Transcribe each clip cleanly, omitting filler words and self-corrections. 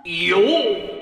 よー。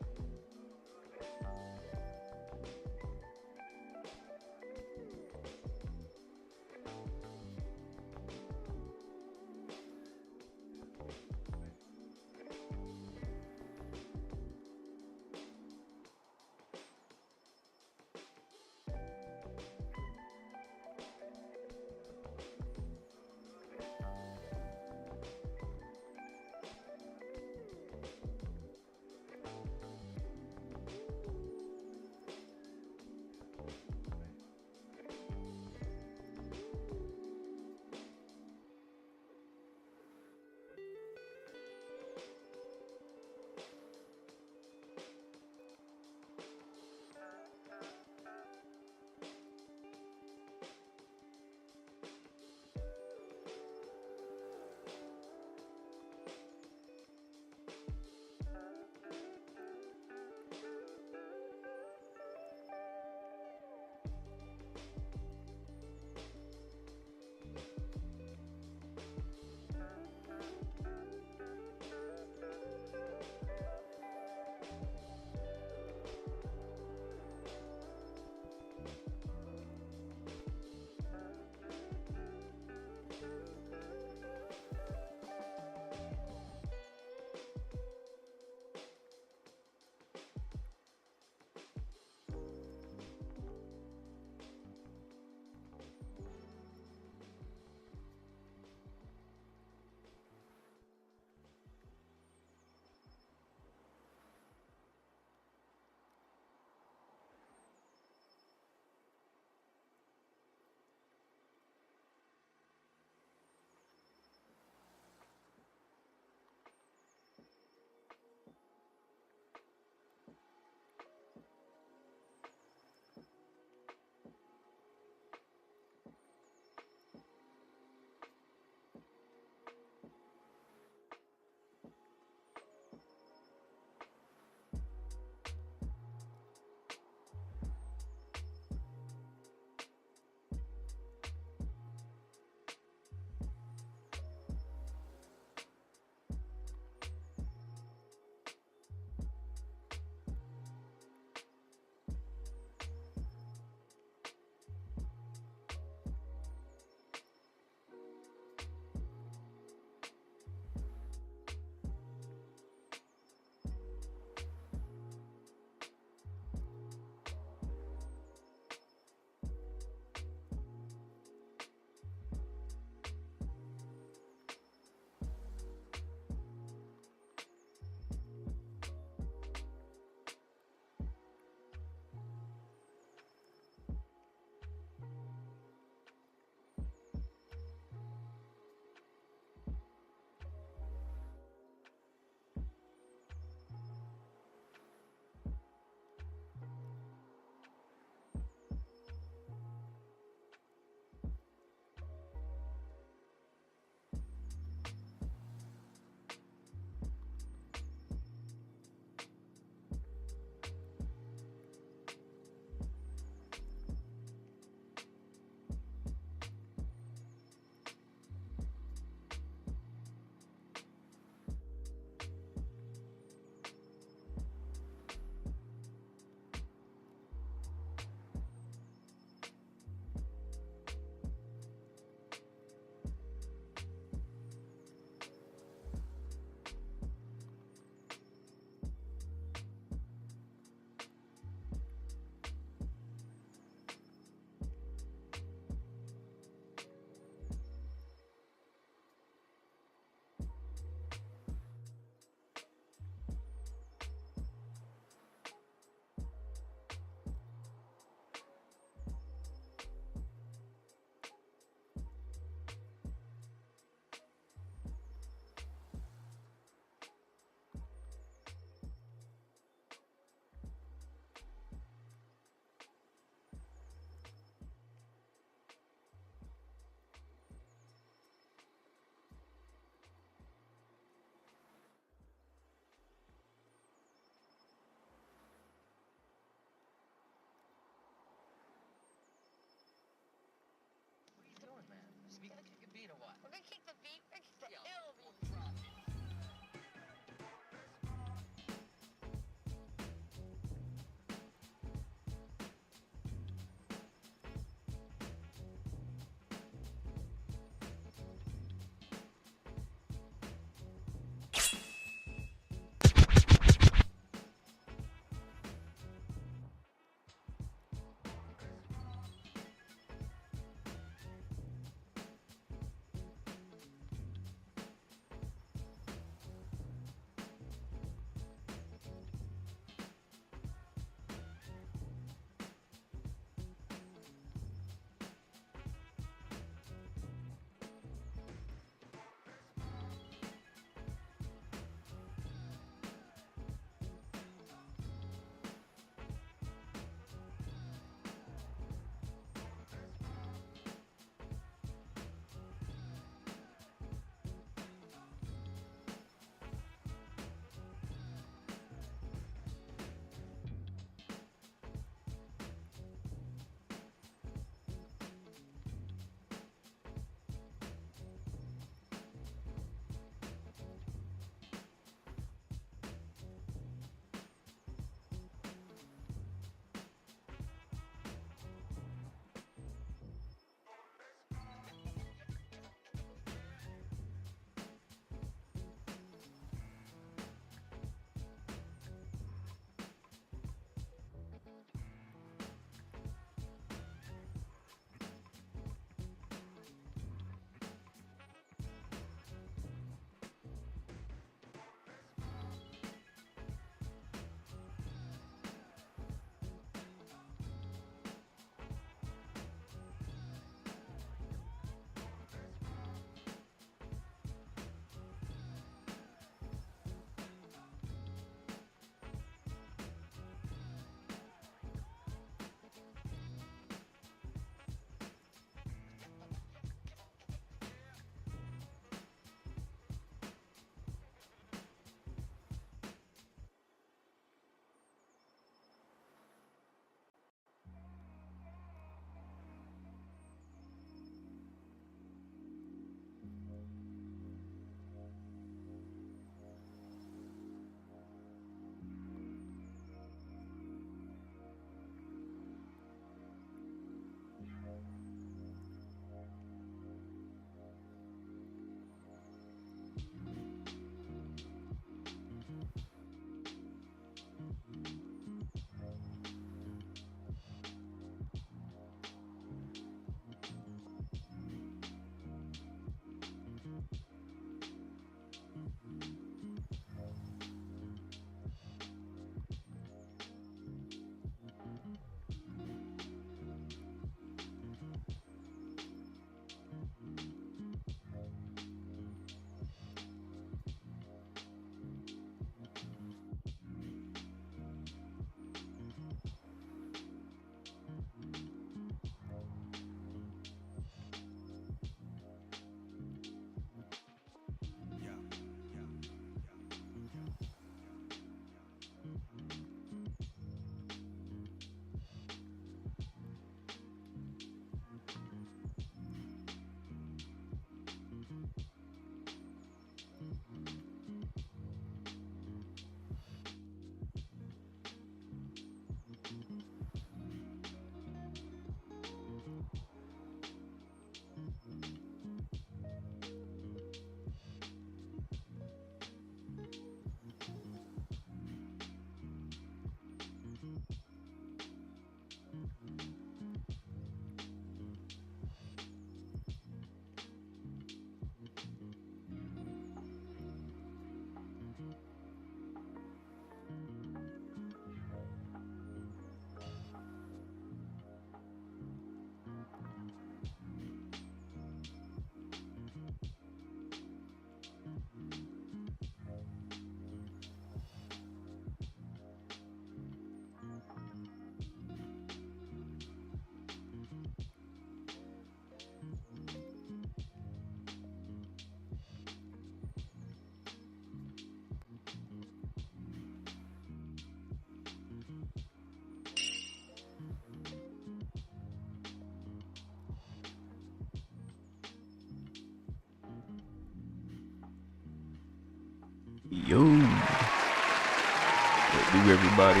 do, everybody?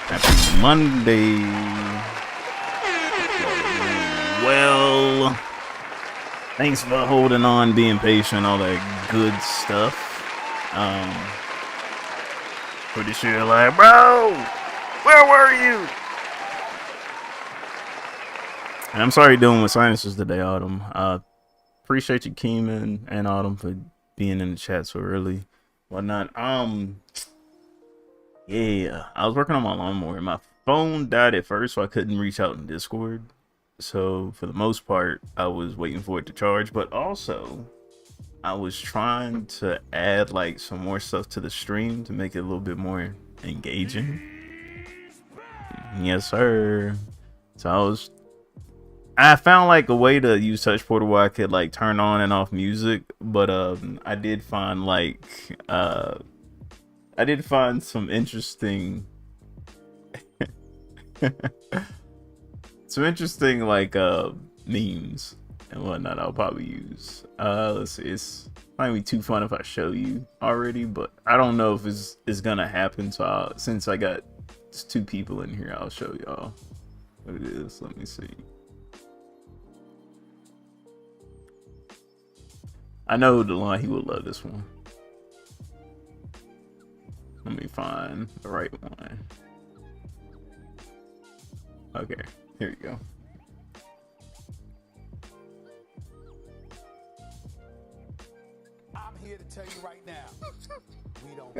Happy Monday. Well, thanks for holding on, being patient, all that good stuff. Pretty sure you're like, bro, where were you? And I'm sorry dealing with sinuses today, Autumn. Appreciate you, Keeman and Autumn, for being in the chat so early. Whatnot. Yeah, I was working on my lawnmower. My phone died at first, so I couldn't reach out in Discord. So for the most part, I was waiting for it to charge. But also, I was trying to add like some more stuff to the stream to make it a little bit more engaging. Yes, sir. So I found like a way to use Touch Portal where I could like turn on and off music, but I did find like some interesting like memes and whatnot I'll probably use. Let's see, it's might be too fun if I show you already, but I don't know if it's gonna happen, so since I got two people in here, I'll show y'all what it is. Let me see. I know DeLon, he would love this one. Let me find the right one. Okay, here we go. I'm here to tell you right now. We don't.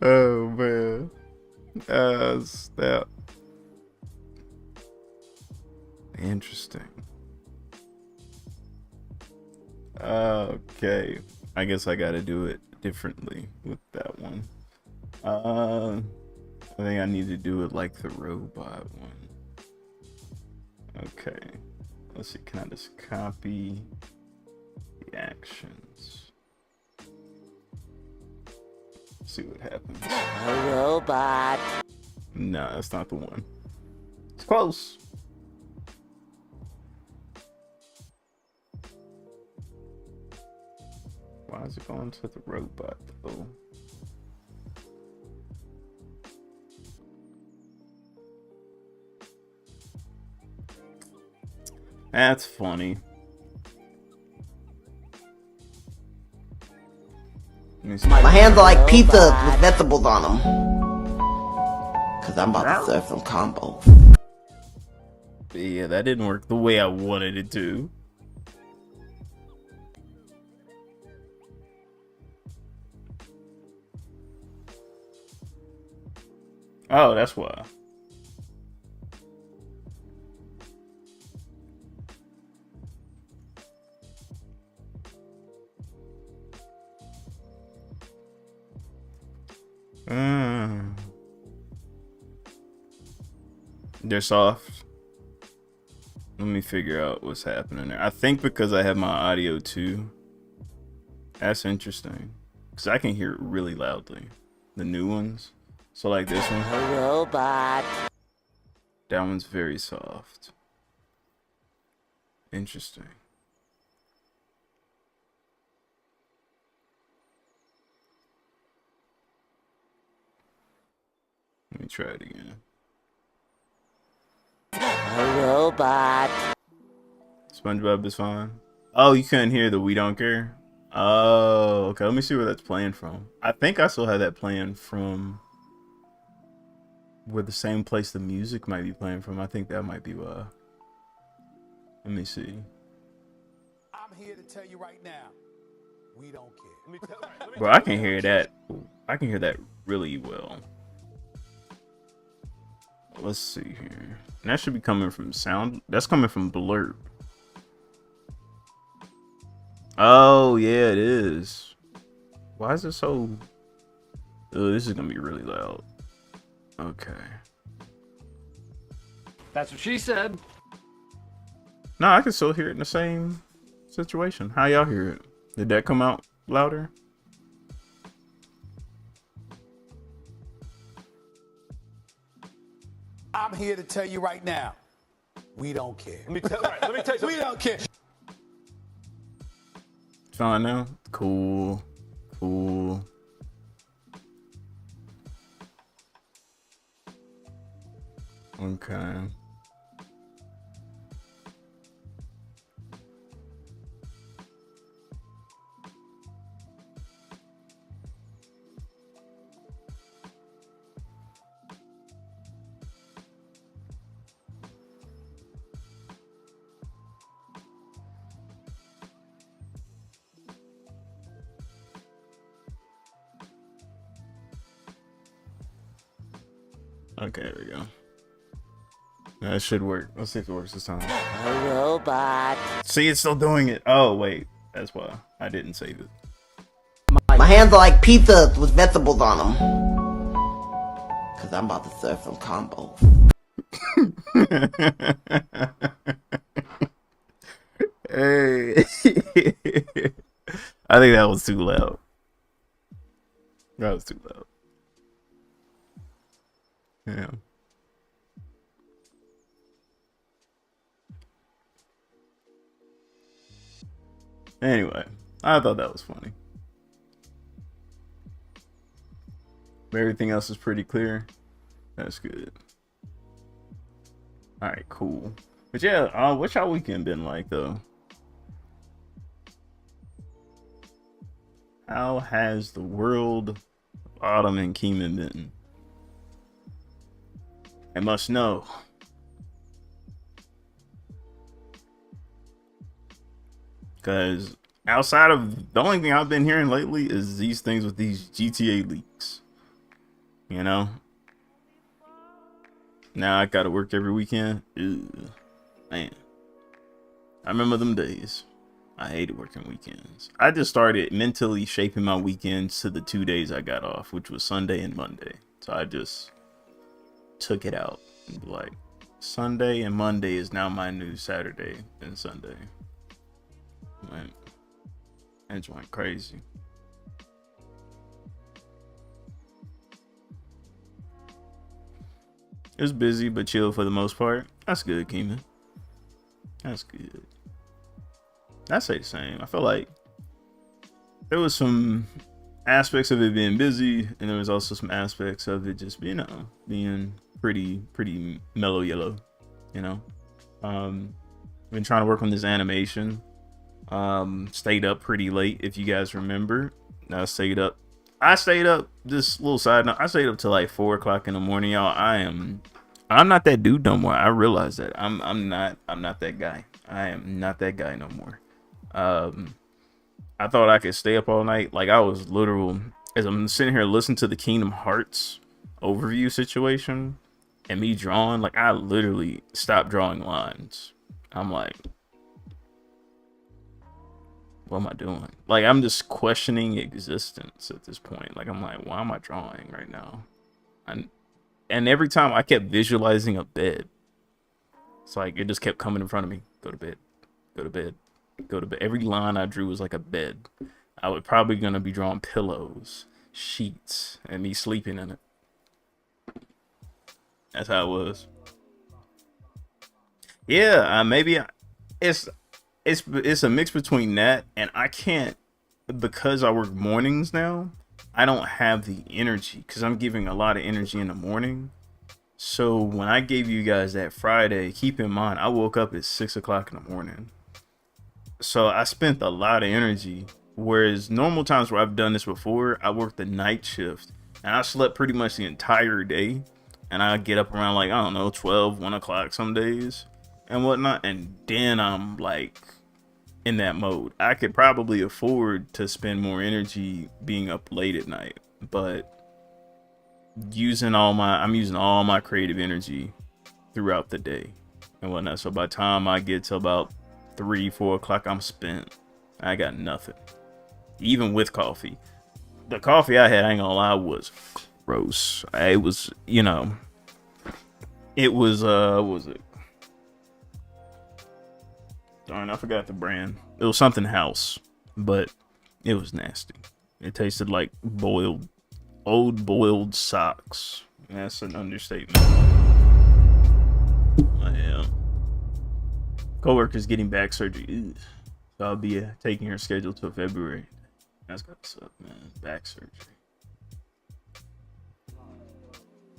Oh man. Snap. Interesting. Okay, I guess I gotta do it differently with that one. I think I need to do it like the robot one. Okay, let's see, can I just copy the actions? See what happens. A robot. No, that's not the one. It's close. Why is it going to the robot though? That's funny. My hands are like pizza with vegetables on them. Cause I'm about to serve some combos. Yeah, that didn't work the way I wanted it to. Oh, that's why. They're soft. Let me figure out what's happening there. I think because I have my audio too. That's interesting. Because I can hear it really loudly. The new ones. So like this one. A robot. That one's very soft. Interesting. Let me try it again. A robot. SpongeBob is fine. Oh, you couldn't hear the "We Don't Care"? Oh, okay. Let me see where that's playing from. I think I still have that playing from where the same place the music might be playing from. I think that might be why. Let me see. I'm here to tell you right now. We don't care. Bro, I can hear that. I can hear that really well. Let's see here. And that should be coming from sound. That's coming from Blurb. Oh, yeah, it is. Why is it so... Oh, this is going to be really loud. Okay. That's what she said. No, I can still hear it in the same situation. How y'all hear it? Did that come out louder? I'm here to tell you right now. We don't care. Let me tell you something. We don't care. Fine now? Cool. Cool. Okay. Okay, there we go. That should work. Let's see if it works this time. A robot. See, it's still doing it. Oh, wait. That's why I didn't save it. My hands are like pizza with vegetables on them. Cause I'm about to serve some combos. Hey. I think that was too loud. That was too loud. Yeah. Anyway, I thought that was funny. Everything else is pretty clear. That's good. All right, cool. But yeah, what's y'all weekend been like though? How has the world of Autumn and Keeman been? I must know. Because outside of the only thing I've been hearing lately is these things with these GTA leaks. You know? Now I gotta work every weekend. Ew. Man. I remember them days. I hated working weekends. I just started mentally shaping my weekends to the 2 days I got off, which was Sunday and Monday. So I just took it out. Like, Sunday and Monday is now my new Saturday and Sunday. Man, that just went crazy. It was busy but chill for the most part. That's good, Keeman. That's good. I say the same. I feel like there was some aspects of it being busy, and there was also some aspects of it just being pretty mellow yellow. You know, been trying to work on this animation. Stayed up pretty late, if you guys remember. I stayed up. This little side note. I stayed up till like 4 o'clock in the morning, y'all. I'm not that dude no more. I realize that I'm not that guy. I am not that guy no more. I thought I could stay up all night. Like, I was literal, as I'm sitting here listening to the Kingdom Hearts overview situation and me drawing, like, I literally stopped drawing lines. I'm like, what am I doing? Like, I'm just questioning existence at this point. Like, I'm like, why am I drawing right now? And every time I kept visualizing a bed. It's like, it just kept coming in front of me. Go to bed. Go to bed. Go to bed. Every line I drew was like a bed. I was probably going to be drawing pillows, sheets, and me sleeping in it. That's how it was. Yeah, it's a mix between that and I can't, because I work mornings now, I don't have the energy because I'm giving a lot of energy in the morning. So when I gave you guys that Friday, keep in mind, I woke up at 6 o'clock in the morning. So I spent a lot of energy, whereas normal times where I've done this before, I worked the night shift and I slept pretty much the entire day. And I get up around like, I don't know, 12, 1 o'clock some days and whatnot. And then I'm like in that mode. I could probably afford to spend more energy being up late at night, but I'm using all my creative energy throughout the day and whatnot. So by the time I get to about 3, 4 o'clock, I'm spent. I got nothing. Even with coffee. The coffee I had, I ain't gonna lie, was gross. It was, it was, what was it? Darn, I forgot the brand. It was something house, but it was nasty. It tasted like old boiled socks. That's an understatement. I am. Coworker's getting back surgery. Ew. So I'll be taking her schedule till February. That's gotta suck, man. Back surgery.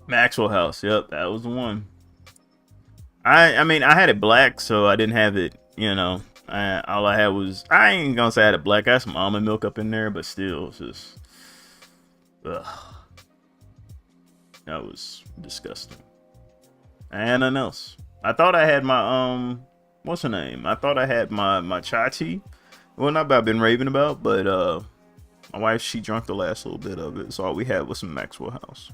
Maxwell House. Yep, that was the one. I mean, I had it black, so I didn't have it, you know. All I had was, I ain't gonna say I had it black. I had some almond milk up in there, but still, it's just, ugh, that was disgusting. And nothing else. I thought I had my, what's her name? I thought I had my chai tea. Well, not that I've been raving about, but, my wife, she drank the last little bit of it, so all we had was some Maxwell House.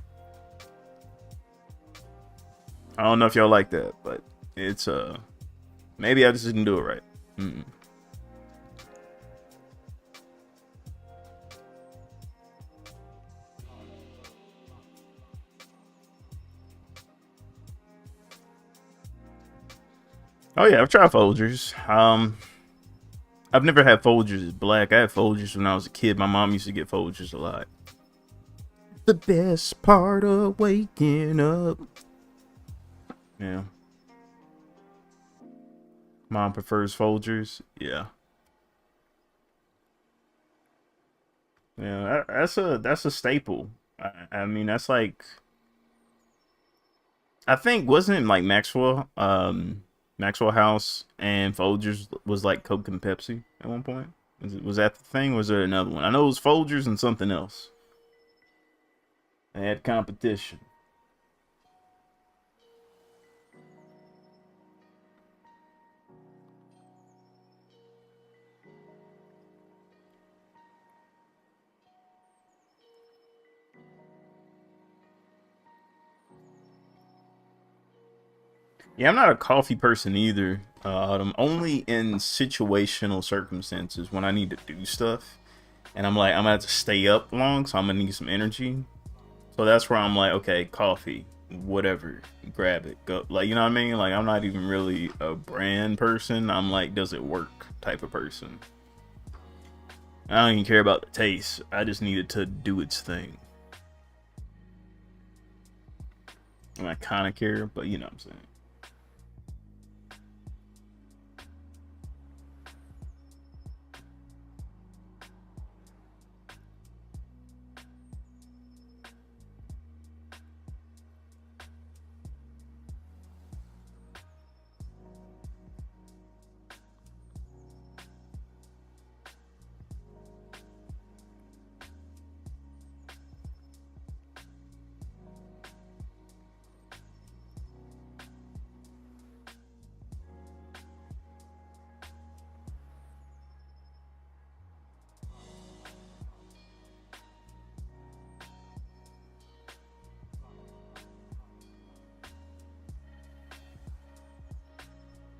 I don't know if y'all like that, but it's maybe I just didn't do it right. Oh yeah, I've tried Folgers. I've never had Folgers black. I had Folgers when I was a kid. My mom used to get Folgers a lot. The best part of waking up. Yeah. Mom prefers Folgers. Yeah. Yeah, that's a staple. I mean, that's like, I think, wasn't it like Maxwell House and Folgers was like Coke and Pepsi at one point? Was that the thing? Or was there another one? I know it was Folgers and something else. They had competition. Yeah, I'm not a coffee person either. I'm only in situational circumstances when I need to do stuff, and I'm like, I'm gonna have to stay up long, so I'm gonna need some energy. So that's where I'm like, okay, coffee, whatever, grab it, go. Like, you know what I mean? Like, I'm not even really a brand person. I'm like, does it work type of person. I don't even care about the taste. I just need it to do its thing. And I kind of care, but you know what I'm saying.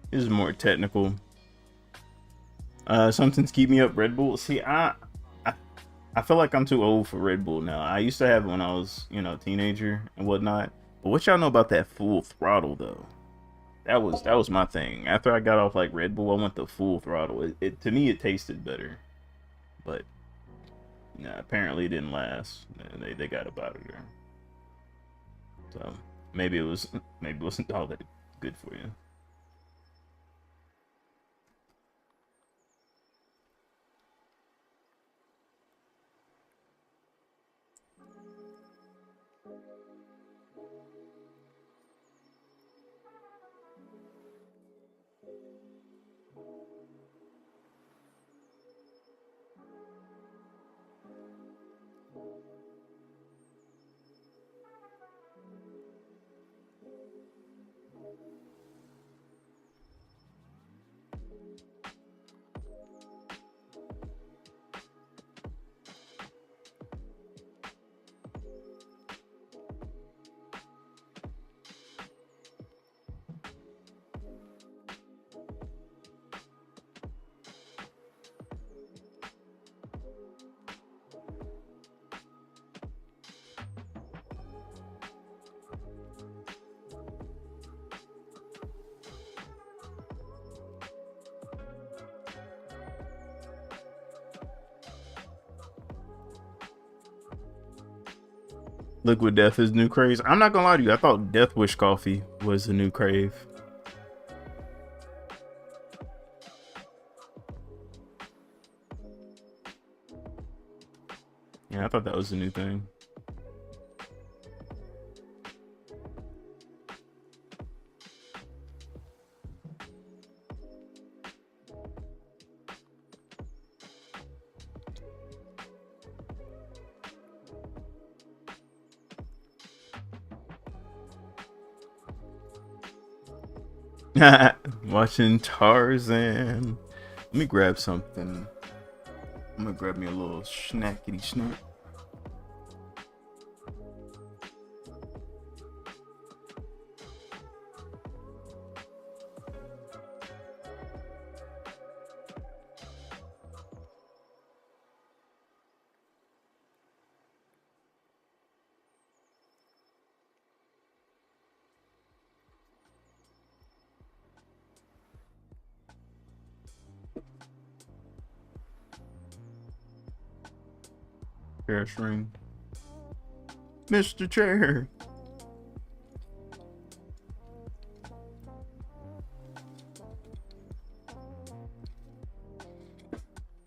This is more technical. Something's keep me up. Red Bull. See, I feel like I'm too old for Red Bull now. I used to have it when I was, you know, a teenager and whatnot. But what y'all know about that full throttle though? That was my thing. After I got off like Red Bull, I went the full throttle. It to me it tasted better, but nah, apparently it didn't last. They got up out of there. So maybe it wasn't all that good for you. Liquid Death is new craze. I'm not gonna lie to you. I thought Death Wish coffee was the new crave. Yeah, I thought that was the new thing. Watching Tarzan. Let me grab something. I'm gonna grab me a little snackety snack. Chair string. Mr. Chair.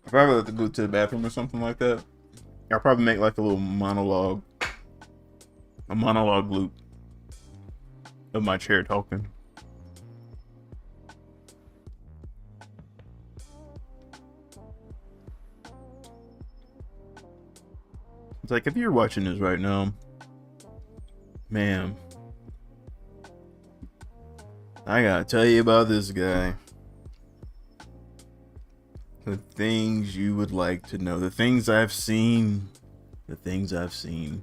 If I ever have to go to the bathroom or something like that, I'll probably make like a little monologue. A monologue loop of my chair talking. It's like, if you're watching this right now, ma'am, I gotta tell you about this guy. The things you would like to know. The things I've seen. The things I've seen.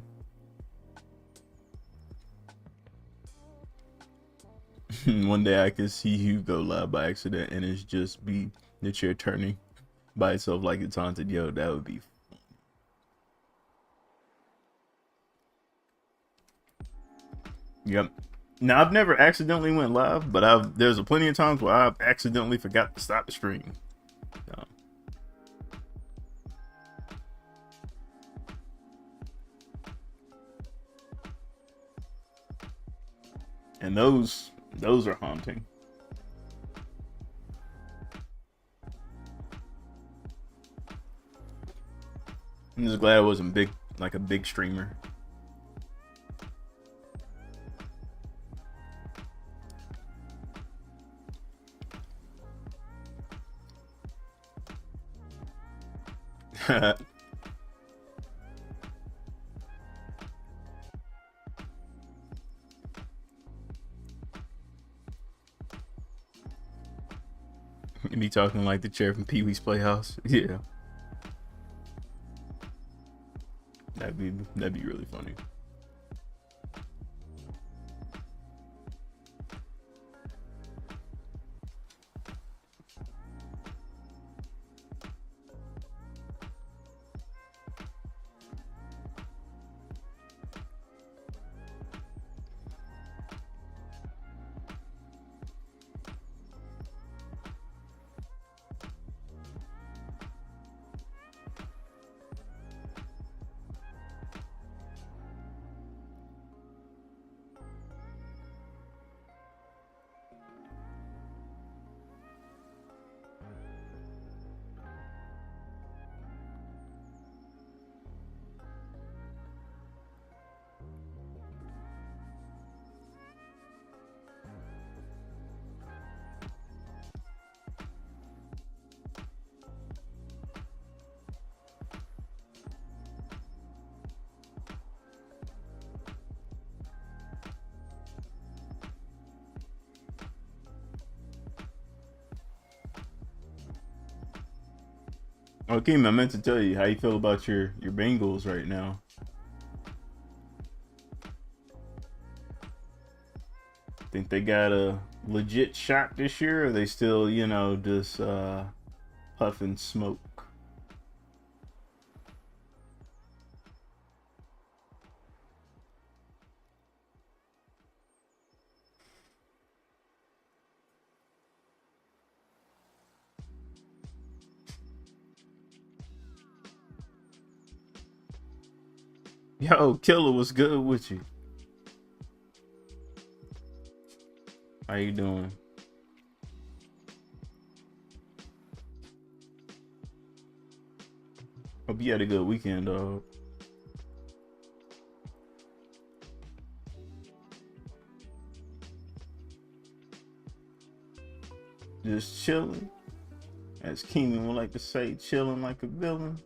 One day I could see you go live by accident and it's just be the chair turning by itself like it's haunted. Yo, that would be fun. Yep. Now, I've never accidentally went live, but there's a plenty of times where I've accidentally forgot to stop the stream. So. And those are haunting. I'm just glad I wasn't big, like a big streamer. Me talking like the chair from Pee-wee's Playhouse. Yeah. That'd be really funny. Oh, Keem, I meant to tell you how you feel about your Bengals right now. Think they got a legit shot this year, or are they still, you know, just puffing smoke? Yo, Killer, what's good with you? How you doing? Hope you had a good weekend, dog. Just chilling. As Keenan would like to say, chilling like a villain.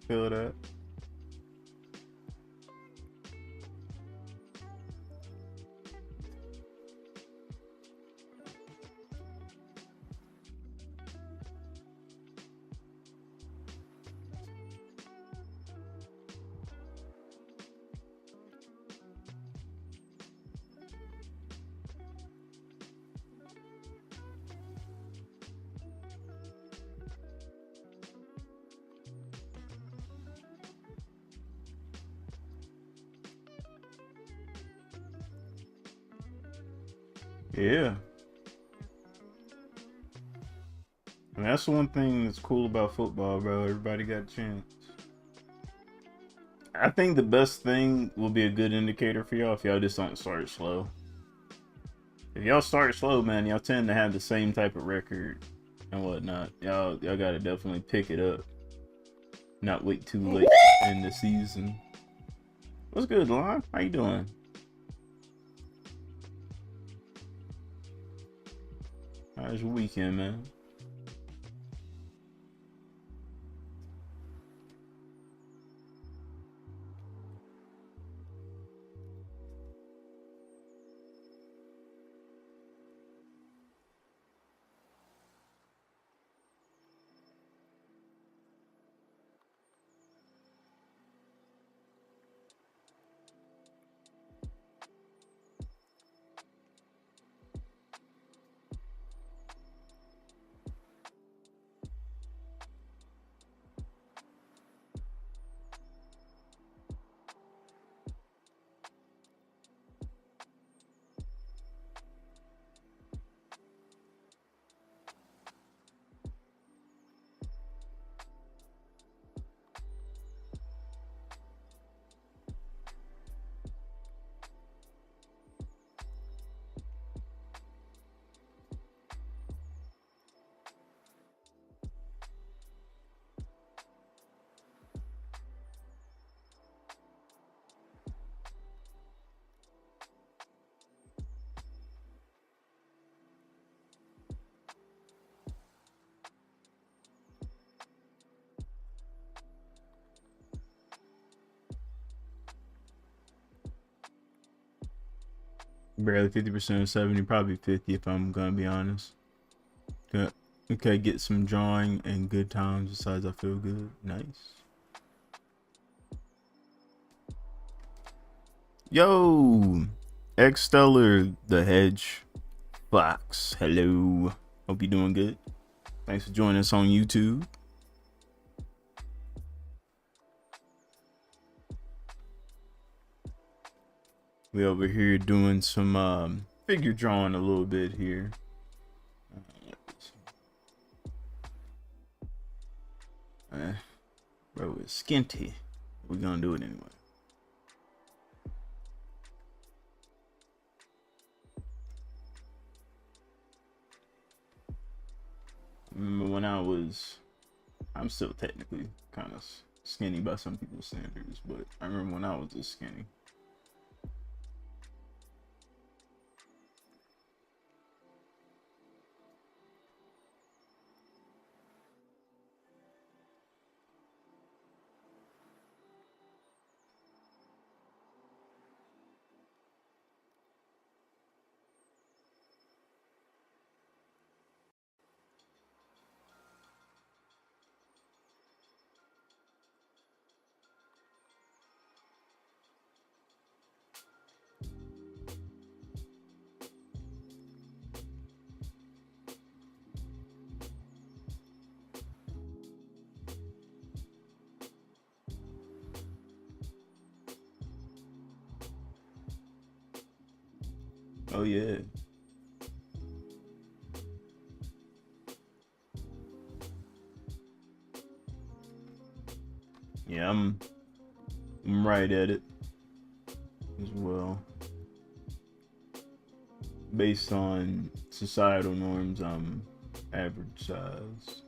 Feel that? Yeah. I mean, that's the one thing that's cool about football, bro. Everybody got a chance. I think the best thing will be a good indicator for y'all if y'all just don't start slow. If y'all start slow, man, y'all tend to have the same type of record and whatnot. Y'all gotta definitely pick it up. Not wait too late in the season. What's good, Lon? How you doing? How's your weekend, man? Barely 50% of 70, probably 50 if I'm gonna be honest. Okay, get some drawing and good times besides I feel good. Nice. Yo, X Stellar the Hedge Fox. Hello. Hope you're doing good. Thanks for joining us on YouTube. We over here doing some figure drawing a little bit here. Bro, it's skinty. We're gonna do it anyway. Remember when I'm still technically kind of skinny by some people's standards, but I remember when I was this skinny. Oh yeah. Yeah, I'm right at it as well. Based on societal norms, I'm average size.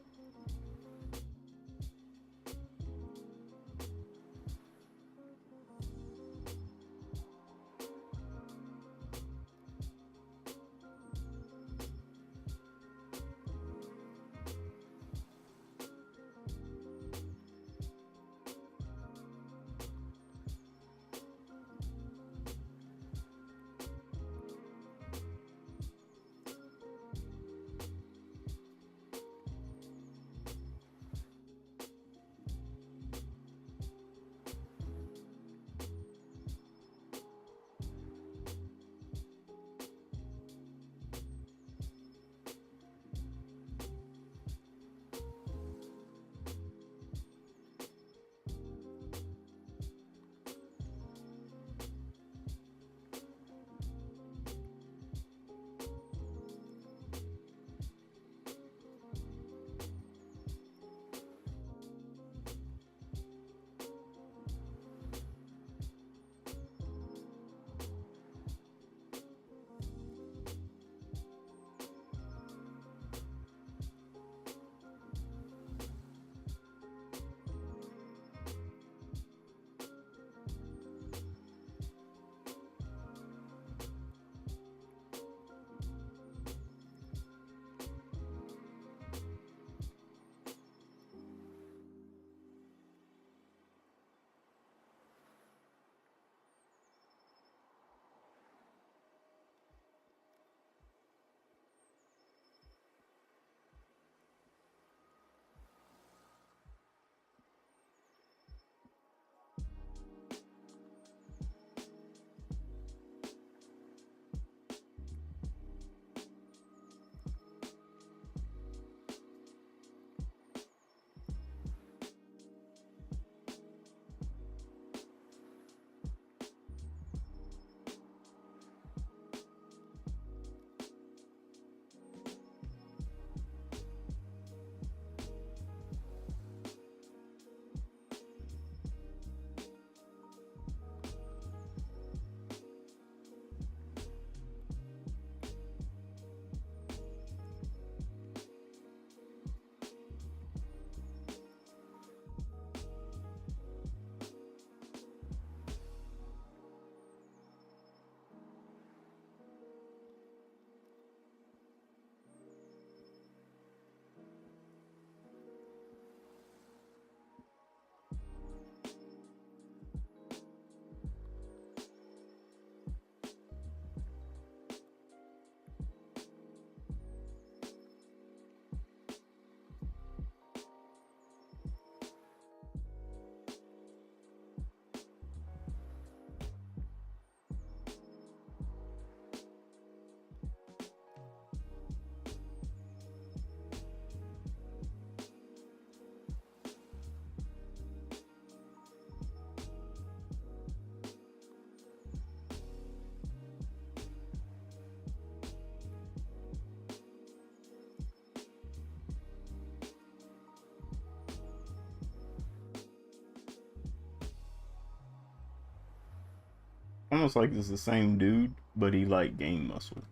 almost like it's the same dude, but he like gained muscle.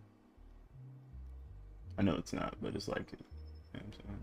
I know it's not, but it's like it. You know what I'm saying?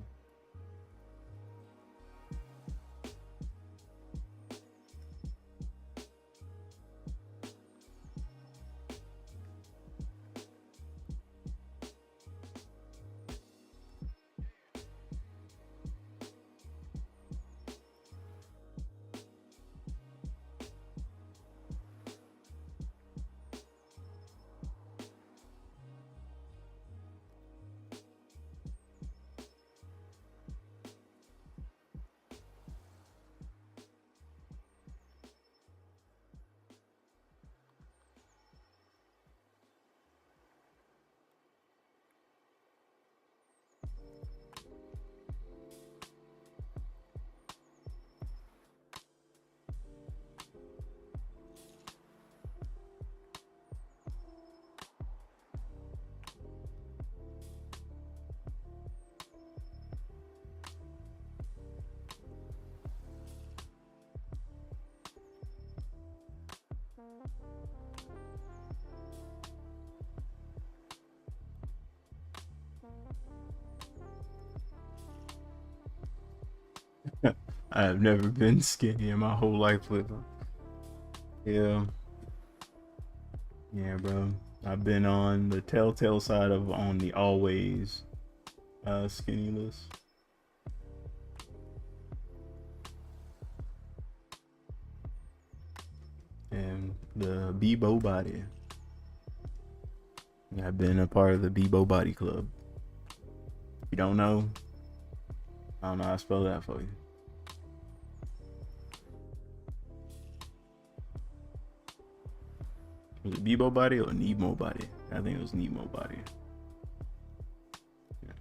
I have never been skinny in my whole life, living. Yeah. Yeah, bro. I've been on the telltale side of on the always skinny list. And the Bebo body. I've been a part of the Bebo Body Club. If you don't know, I don't know how to spell that for you. Was it Bebo Body or Nemo Body? I think it was Nemo Body. Yeah.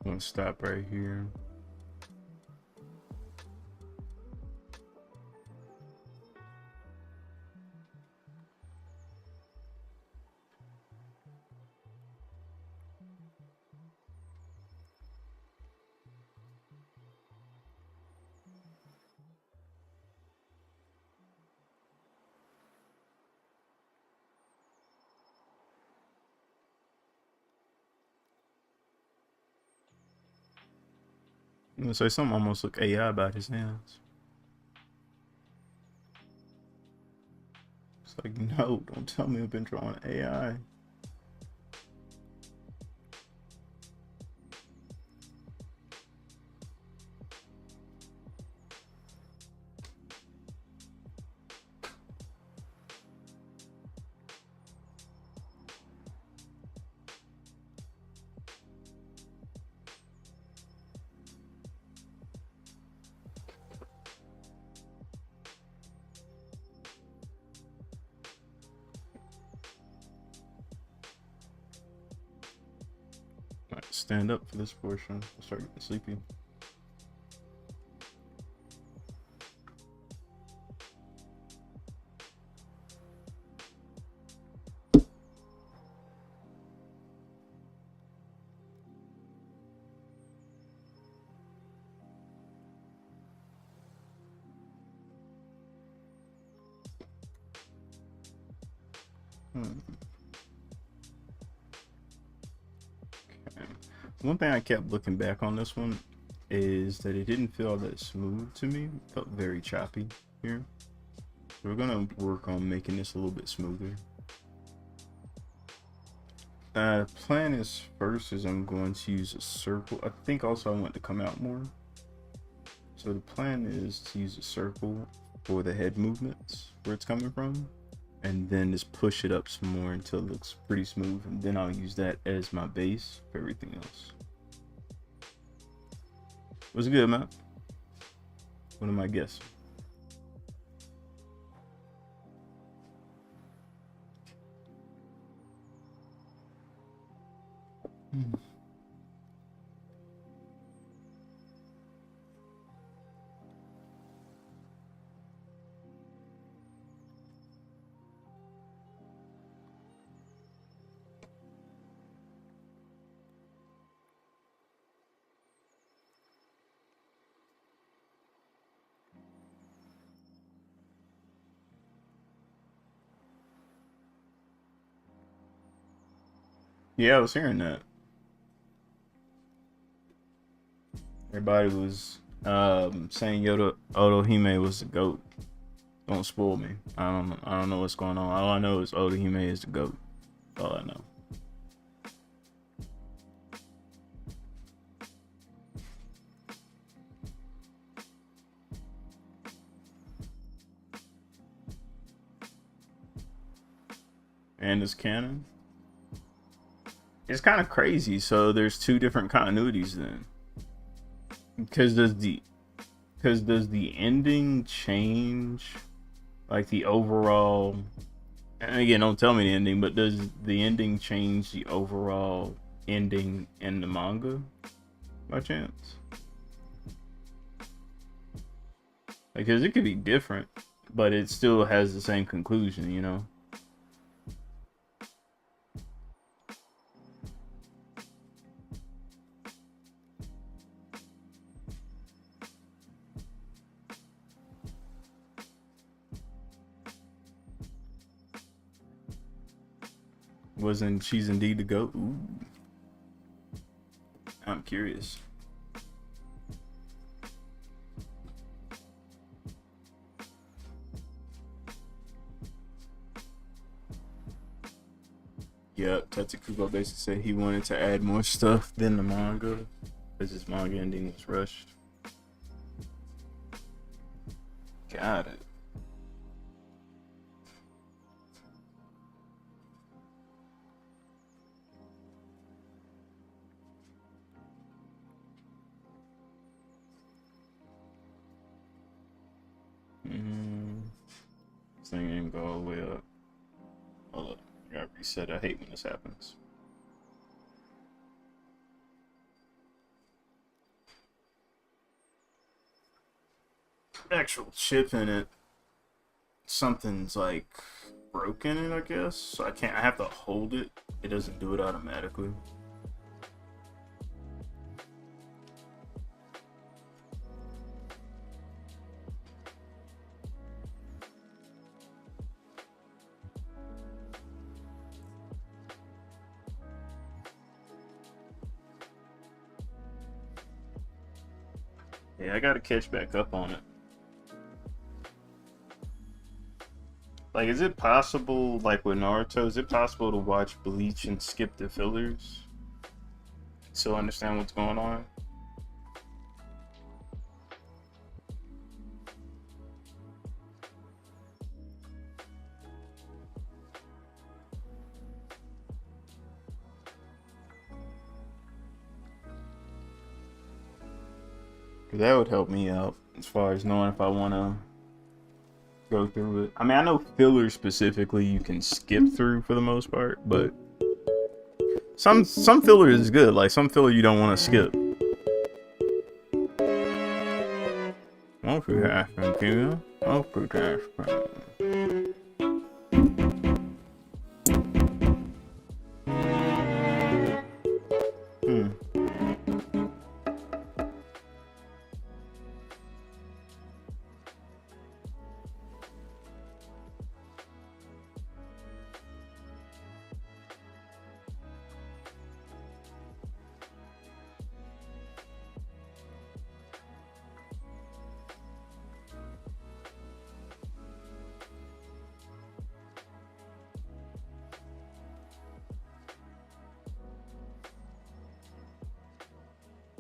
I'm gonna stop right here. I'm gonna say something almost look AI about his hands. It's like, no, don't tell me I've been drawing AI. Alright, stand up for this portion. I'll start getting sleepy. Okay. One thing I kept looking back on this one is that it didn't feel that smooth to me. It felt very choppy here. So we're gonna work on making this a little bit smoother. Plan is first is I'm going to use a circle. I think also I want to come out more. So the plan is to use a circle for the head movements where it's coming from, and then just push it up some more until it looks pretty smooth, and then I'll use that as my base for everything else. What's good, man? What am I guessing? Yeah, I was hearing that. Everybody was saying Otohime was the GOAT. Don't spoil me. I don't know what's going on. All I know is Otohime is the GOAT. All I know. And it's canon. It's kind of crazy. So there's two different continuities then. Because does the ending change like the overall, and again, don't tell me the ending, but does the ending change the overall ending in the manga by chance? Because it could be different, but it still has the same conclusion, you know? Wasn't she's indeed the GOAT? Ooh. I'm curious. Yep, Tetsukubo basically said he wanted to add more stuff than the manga because his manga ending was rushed. Got it. This thing ain't go all the way up. Hold up. I gotta reset. I hate when this happens. Actual chip in it. Something's like broken in it, I guess. So I have to hold it. It doesn't do it automatically. Yeah, I gotta catch back up on it. Like, is it possible, like with Naruto, is it possible to watch Bleach and skip the fillers? So understand what's going on? That would help me out as far as knowing if I want to go through it. I mean, I know fillers specifically you can skip through for the most part, but some filler is good. Like some filler you don't want to skip. Multitasking, multitasking.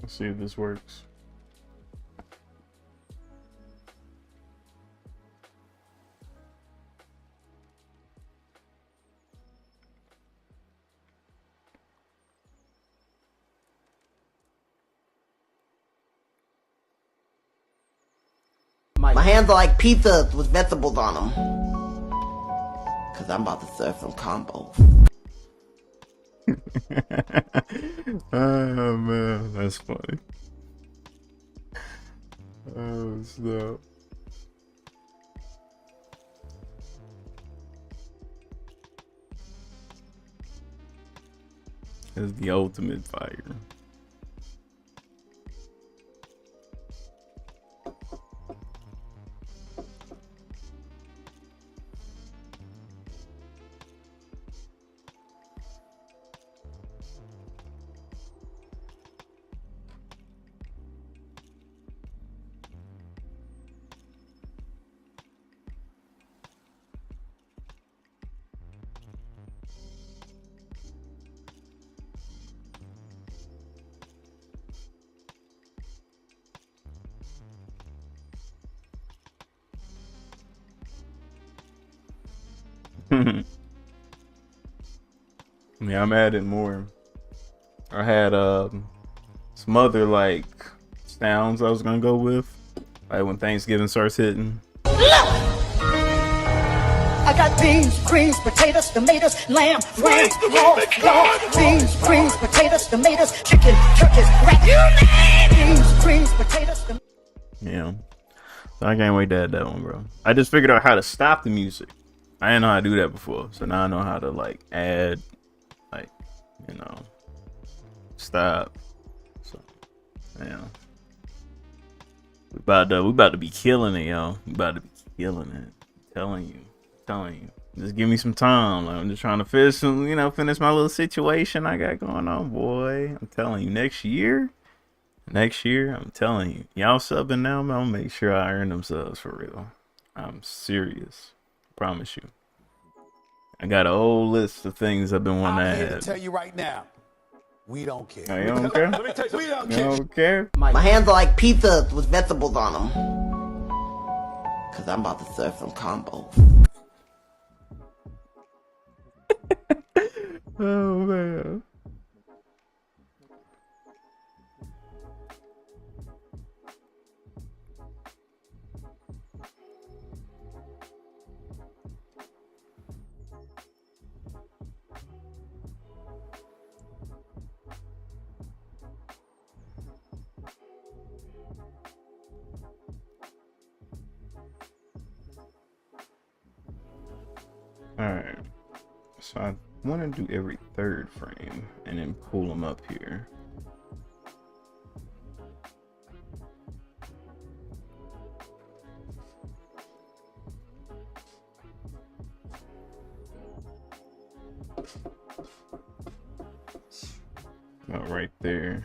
Let's see if this works. My hands are like pizzas with vegetables on them. Cause I'm about to serve some combos. Oh man, that's funny. Oh snap. It's the ultimate fire. Yeah, I'm adding more. I had some other like sounds I was gonna go with, like when Thanksgiving starts hitting. I got beans, greens, potatoes, tomatoes, lamb, ram, raw, beans, greens, potatoes, tomatoes, chicken, turkeys, rat, you name beans, greens, potatoes, Yeah, so I can't wait to add that one, bro. I just figured out how to stop the music. I didn't know how to do that before, so now I know how to like add, like, you know, stop. So yeah, we about to be killing it, y'all. We about to be killing it. I'm telling you. Just give me some time. Like, I'm just trying to finish my little situation I got going on, boy. I'm telling you, next year, I'm telling you, y'all subbing now, I'm gonna make sure I earn them subs for real. I'm serious. Promise you. I got a whole list of things I've been wanting to I'm here to add. tell you right now, we don't care. Oh, you don't care? Let me tell you something. We don't You care. don't care? My hands are like pizzas with vegetables on them. Cause I'm about to serve some combos. Oh man. Alright, so I want to do every third frame and then pull them up here. About right there.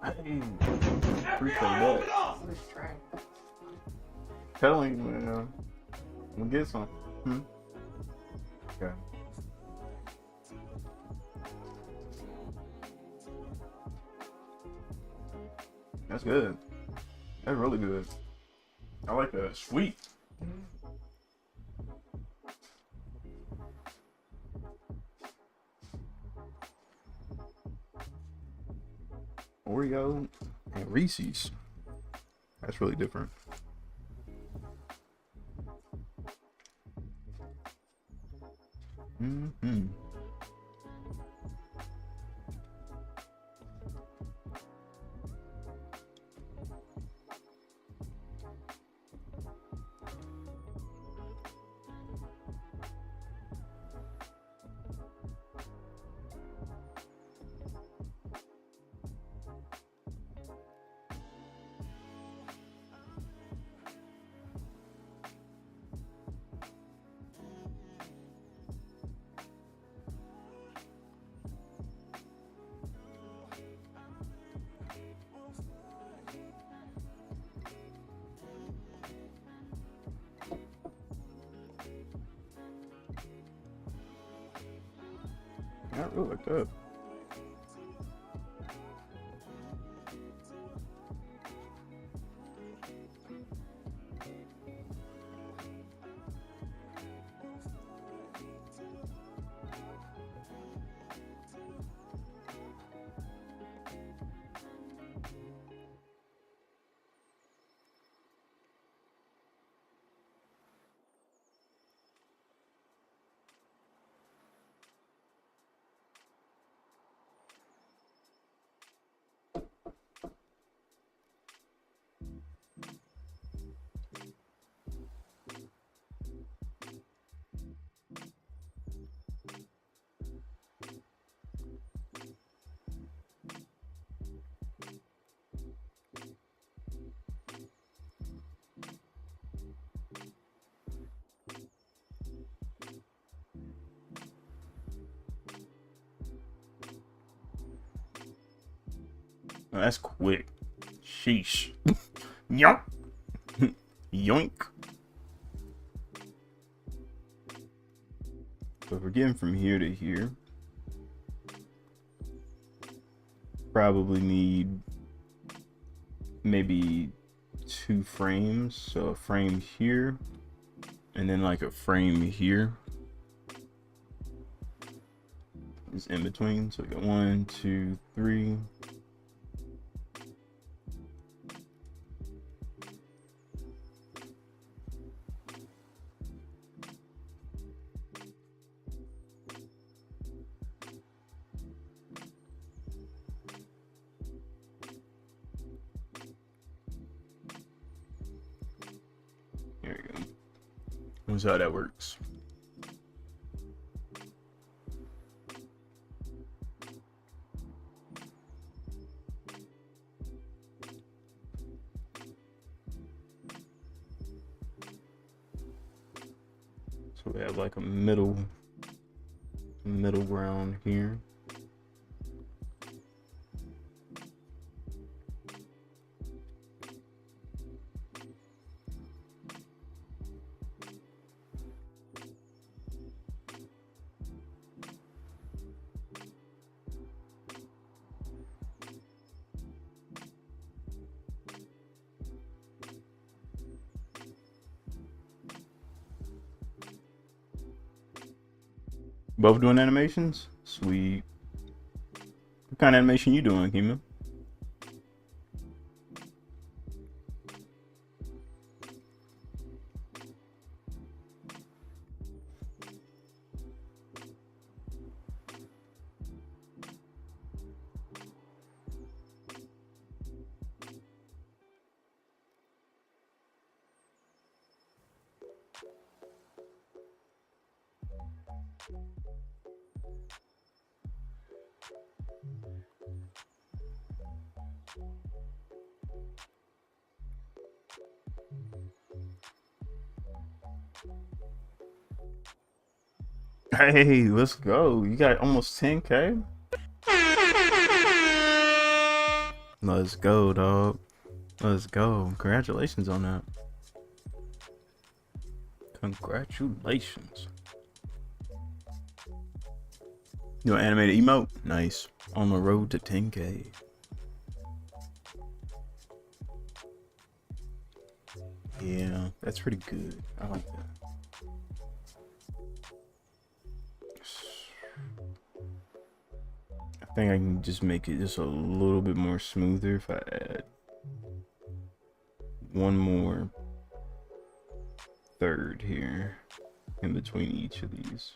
Hey, appreciate that. Telling you, man. I'm gonna get some. Okay. That's good. That's really good. I like that. Sweet. Oreo and Reese's. That's really different. Mm-hmm. I really like that. Oh, that's quick. Sheesh. Yoink. Yoink. So if we're getting from here to here, probably need maybe 2 frames. So a frame here, and then like a frame here. It's in between. So we got 1, 2, 3. There you go. That's how that works. So we have like a middle ground here. Both doing animations? Sweet. What kind of animation you doing, Kima? Hey, let's go. You got almost 10K? Let's go, dog. Let's go. Congratulations on that. Congratulations. You want animated emote? Nice. On the road to 10K. Yeah, that's pretty good. I like that. I think I can just make it just a little bit more smoother if I add one more third here in between each of these.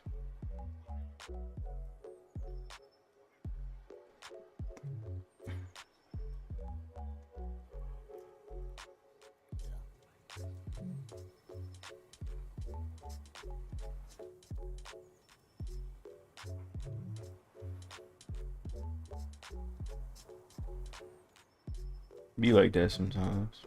Be like that sometimes.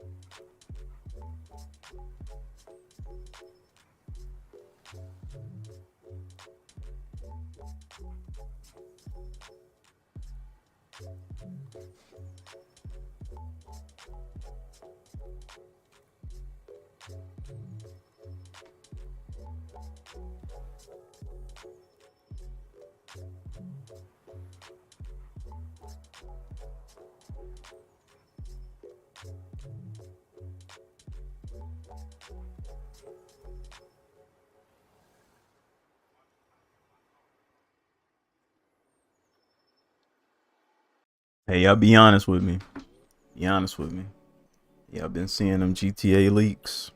Hey, y'all be honest with me. Be honest with me. Y'all been seeing them GTA leaks.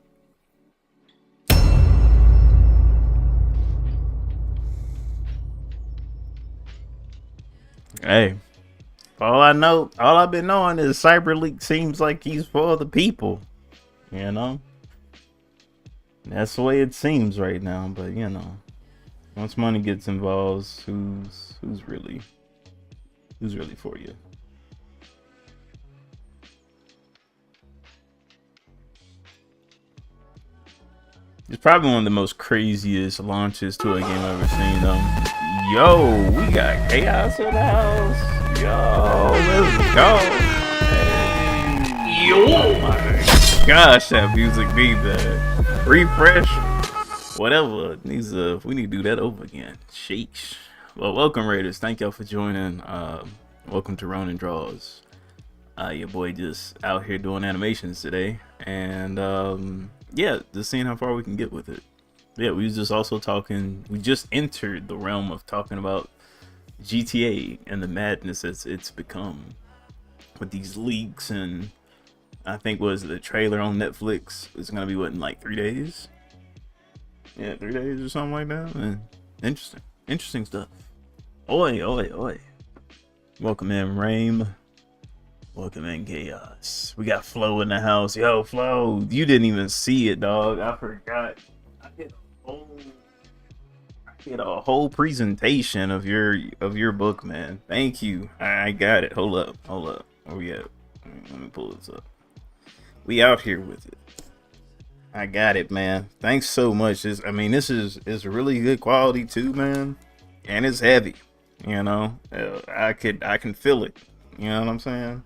Hey, all I know, all I've been knowing is CyberLeak seems like he's for the people. You know? That's the way it seems right now, but you know. Once money gets involved, who's really for you? It's probably one of the most craziest launches to a game I've ever seen. Yo, we got Chaos in the house. Yo, let's go. Hey. Yo, oh my gosh, that music need to refresh. Whatever needs to, we need to do that over again. Sheesh. Well, welcome Raiders. Thank y'all for joining. Welcome to Ronin Draws. Your boy just out here doing animations today, and yeah, just seeing how far we can get with it. Yeah, we was just also talking, we just entered the realm of talking about GTA and the madness it's become with these leaks, and I think was the trailer on Netflix is gonna be what, in like 3 days? Yeah, 3 days or something like that. Man, interesting stuff. Oi, oi, oi. Welcome in, Rame. Welcome in, Chaos. We got Flo in the house. Yo, Flo, you didn't even see it, dog. I forgot. I did a whole presentation of your book, man. Thank you. I got it. Hold up. Where we at? Let me pull this up. We out here with it. I got it, man. Thanks so much. This is really good quality too, man. And it's heavy. You know, I can feel it. You know what I'm saying?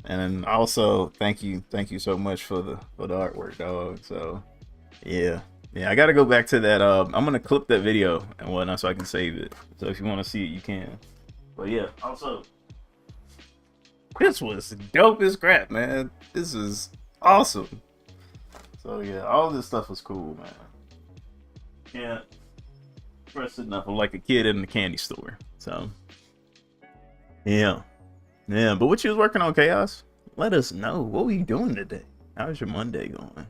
And also, thank you so much for the artwork, dog. So, yeah, I gotta go back to that. I'm gonna clip that video and whatnot so I can save it. So if you want to see it, you can. But yeah, also, this was dope as crap, man. This is awesome. So yeah, all this stuff was cool, man. Yeah, dressed enough like a kid in the candy store. So, yeah. Yeah, but what you was working on, Chaos? Let us know. What were you doing today? How's your Monday going?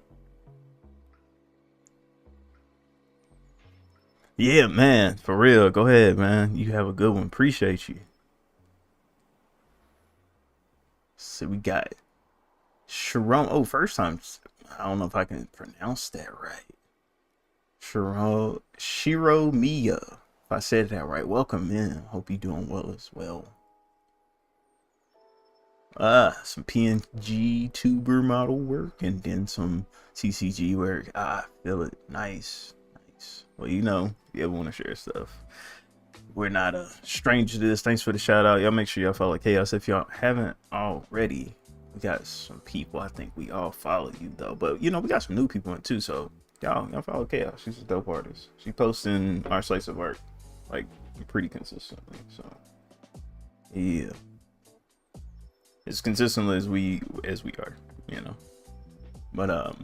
Yeah, man. For real. Go ahead, man. You have a good one. Appreciate you. So we got Sharon. Oh, first time. I don't know if I can pronounce that right. Shiromiya. If I said that right. Welcome in. Hope you're doing well as well. Some PNG tuber model work and then some CCG work. I feel it. Nice. Well, you know, you ever want to share stuff, we're not a stranger to this. Thanks for the shout out. Y'all make sure y'all follow Chaos if y'all haven't already. We got some people. I think we all follow you though, but you know we got some new people in too. So y'all follow Chaos. She's a dope artist. She posts in our slice of art like pretty consistently. So yeah, as consistently as we are, you know. But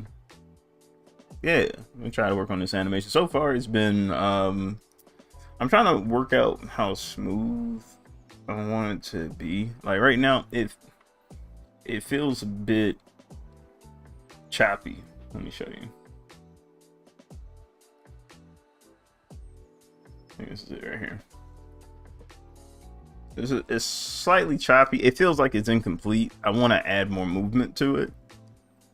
yeah, I'm trying to work on this animation. So far, it's been I'm trying to work out how smooth I want it to be. Like right now, it feels a bit choppy. Let me show you. I think this is it right here. It's slightly choppy. It feels like it's incomplete. I want to add more movement to it.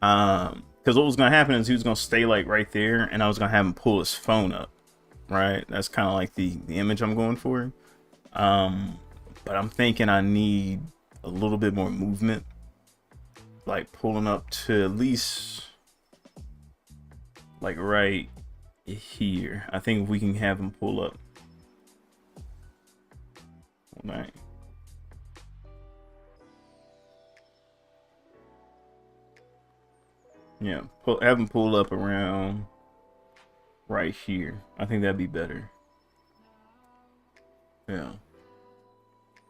Because what was gonna happen is he was gonna stay like right there, and I was gonna have him pull his phone up. Right, that's kind of like the image I'm going for. But I'm thinking I need a little bit more movement, like pulling up to at least like right here. I think if we can have him pull up. All right. Yeah, have him pull up around right here. I think that'd be better. Yeah.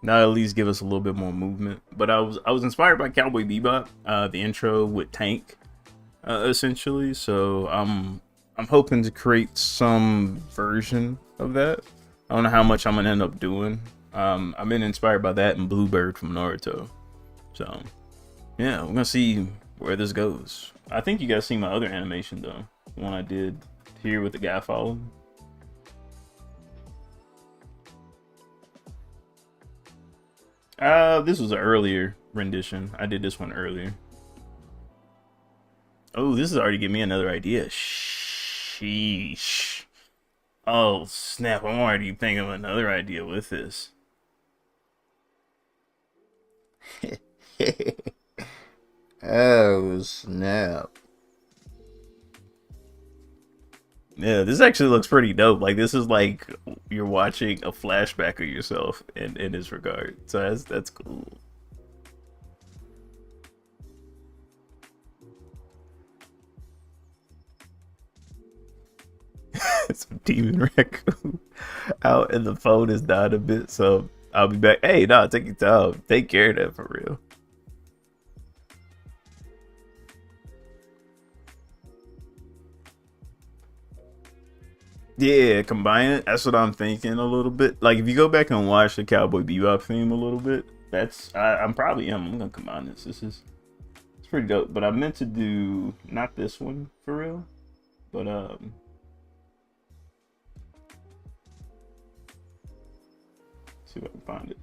Now at least give us a little bit more movement. But I was inspired by Cowboy Bebop, the intro with Tank, essentially. So I'm hoping to create some version of that. I don't know how much I'm gonna end up doing. I've been inspired by that and Bluebird from Naruto. So yeah, we're gonna see where this goes. I think you guys seen my other animation though, the one I did here with the guy following. This was an earlier rendition. I did this one earlier. Oh, this is already giving me another idea. Sheesh. Oh snap! I'm already thinking of another idea with this. Oh snap. Yeah, this actually looks pretty dope. Like this is like you're watching a flashback of yourself in this regard. So that's cool. Some demon raccoon out and the phone is dying a bit, so I'll be back. Hey, nah, take your time. Take care of that for real. Yeah, combine it. That's what I'm thinking a little bit. Like if you go back and watch the Cowboy Bebop theme a little bit, that's I'm gonna combine this. It's pretty dope. But I meant to do not this one for real, but see if I can find it.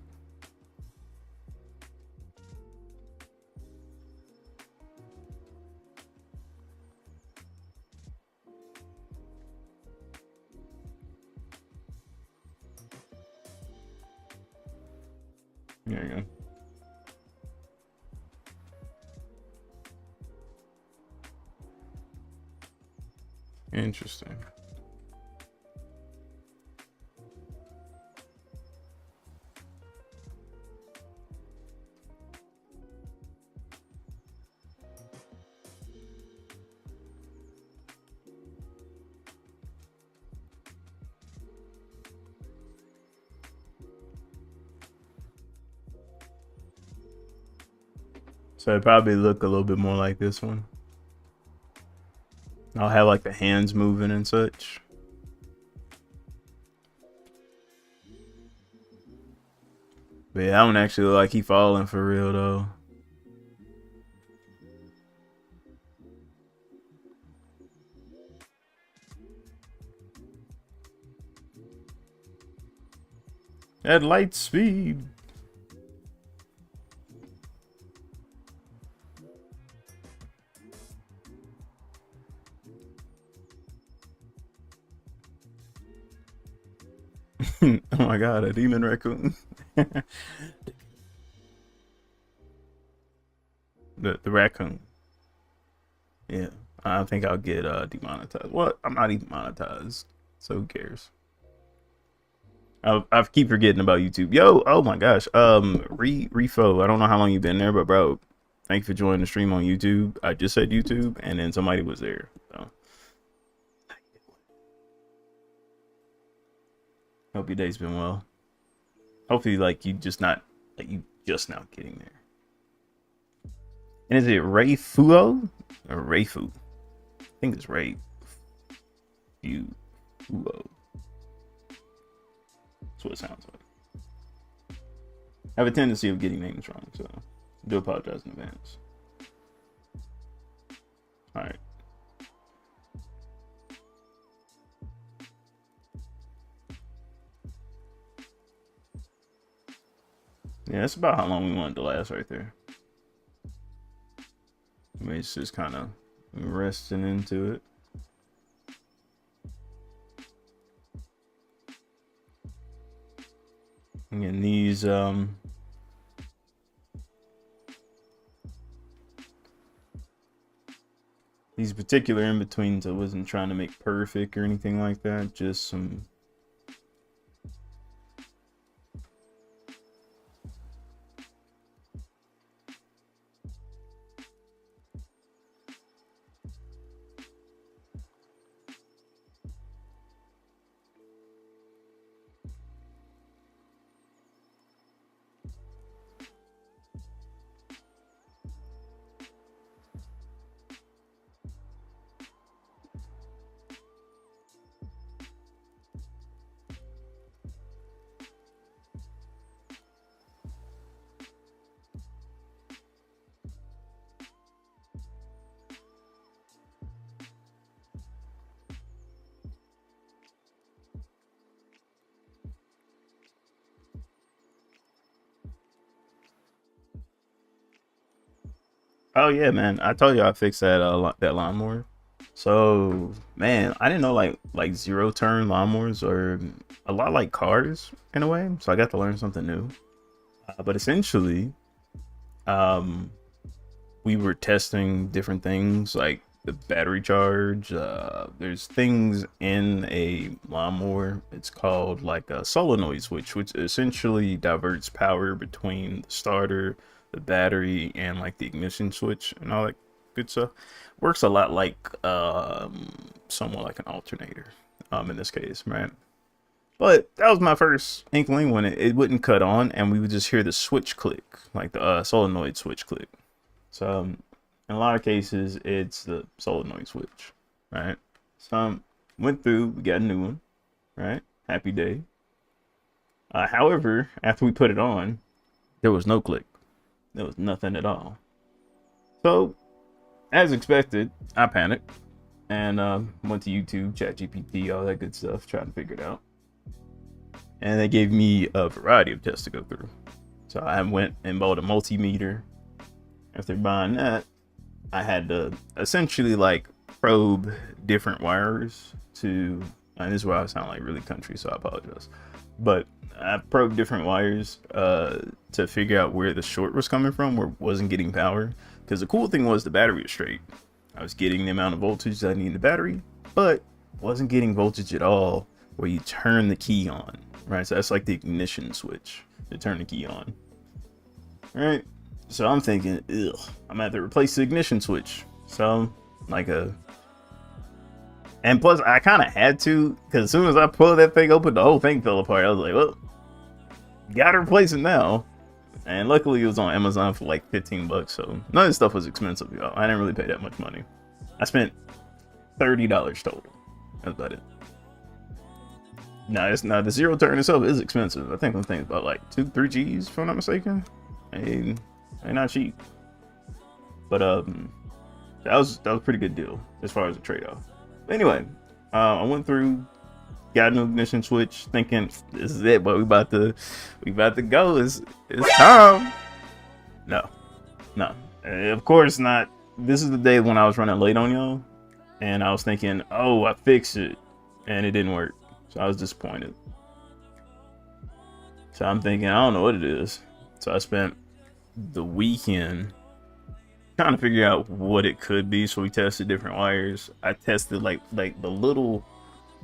There you go. Interesting. So it probably look a little bit more like this one. I'll have like the hands moving and such. But yeah, I don't actually look like he falling for real though. At light speed. Oh my god, a demon raccoon. the raccoon. Yeah, I think I'll get demonetized. What? I'm not even monetized, so who cares? I keep forgetting about YouTube. Yo, oh my gosh. Refo. I don't know how long you've been there, but bro, thank you for joining the stream on YouTube. I just said YouTube, and then somebody was there. So hope your day's been well. Hopefully, like you just now getting there. And is it Ray Fuo or Ray Fu? I think it's Ray Fuo. That's what it sounds like. I have a tendency of getting names wrong, so I do apologize in advance. All right. Yeah, that's about how long we wanted to last right there. I mean, it's just kind of resting into it. And these particular in-betweens, I wasn't trying to make perfect or anything like that, just some oh yeah, man. I told you I fixed that lawnmower. So man, I didn't know like zero turn lawnmowers are a lot like cars in a way. So I got to learn something new. But essentially, we were testing different things like the battery charge. There's things in a lawnmower. It's called like a solenoid switch, which essentially diverts power between the starter, the battery, and like the ignition switch and all that good stuff. Works a lot like somewhat like an alternator in this case, right? But that was my first inkling when it wouldn't cut on, and we would just hear the switch click, like the solenoid switch click. So in a lot of cases it's the solenoid switch, right? So went through, we got a new one, right? Happy day. However, after we put it on, there was no click. There was nothing at all. So, as expected, I panicked and went to YouTube, ChatGPT, all that good stuff, trying to figure it out. And they gave me a variety of tests to go through. So I went and bought a multimeter. After buying that, I had to essentially like probe different wires to, and this is where I sound like really country, so I apologize. But I probed different wires to figure out where the short was coming from, where it wasn't getting power. Because the cool thing was the battery was straight. I was getting the amount of voltage that I need in the battery, but wasn't getting voltage at all where you turn the key on, right? So that's like the ignition switch to turn the key on, right? So I'm thinking, ugh, I'm gonna have to replace the ignition switch. So like and plus I kind of had to, because as soon as I pulled that thing open, the whole thing fell apart. I was like, well, gotta replace it now. And luckily it was on Amazon for like 15 bucks. So none of this stuff was expensive, y'all. I didn't really pay that much money. I spent $30 total. That's about it. Now the zero turn itself is expensive. I think I'm thinking about like 2-3 G's if I'm not mistaken. And they're not cheap. But that was a pretty good deal as far as a trade-off. Anyway, I went through, got an ignition switch, thinking this is it, but we about to go. It's time. No, of course not. This is the day when I was running late on y'all, and I was thinking, oh, I fixed it, and it didn't work. So I was disappointed. So I'm thinking, I don't know what it is. So I spent the weekend trying to figure out what it could be. So we tested different wires. I tested like the little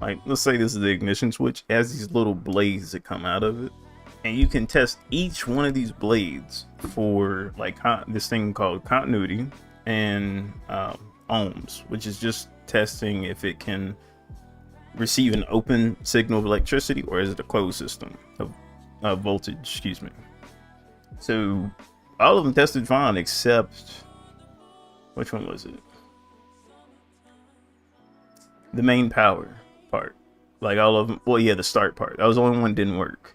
Like, let's say this is the ignition switch. It has these little blades that come out of it, and you can test each one of these blades for like this thing called continuity and ohms, which is just testing if it can receive an open signal of electricity or is it a closed system of voltage, excuse me. So all of them tested fine except, which one was it? The main power part. Like all of them, well, yeah, the start part. That was the only one that didn't work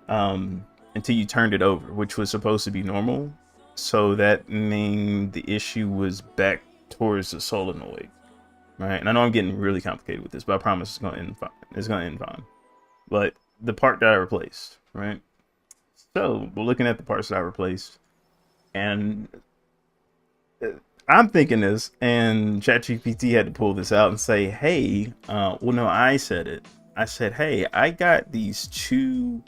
until you turned it over, which was supposed to be normal. So that means the issue was back towards the solenoid, right? And I know I'm getting really complicated with this, but I promise it's gonna end fine. It's gonna end fine. But the part that I replaced, right? So we're looking at the parts that I replaced, and I'm thinking this, and ChatGPT had to pull this out and say, hey, well, no, I said it. I said, hey, I got these two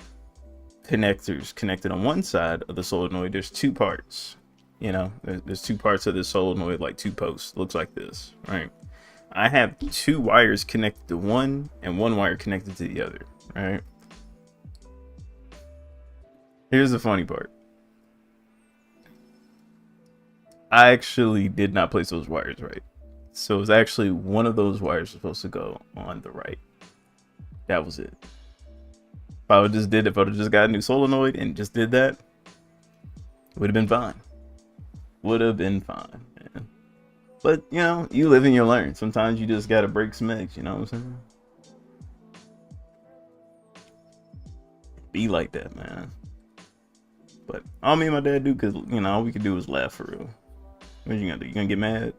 connectors connected on one side of the solenoid. There's two parts, you know, there's two parts of the solenoid, like two posts, looks like this, right? I have two wires connected to one and one wire connected to the other, right? Here's the funny part. I actually did not place those wires right. So it was actually one of those wires supposed to go on the right. That was it. If I would have just got a new solenoid and just did that, would have been fine. Would have been fine, man. But you know, you live and you learn. Sometimes you just gotta break some eggs, you know what I'm saying? Be like that, man. But all me and my dad do, cause you know, all we could do was laugh for real. What you gonna do? You gonna get mad?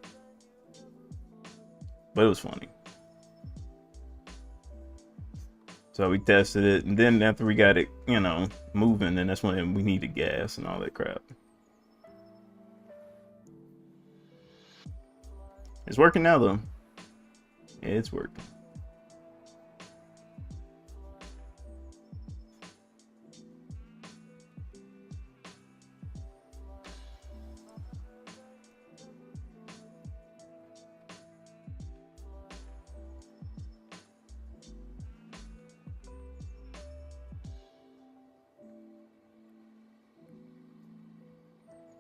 But it was funny. So we tested it, and then after we got it, you know, moving, then that's when we needed gas and all that crap. It's working now, though. Yeah, it's working.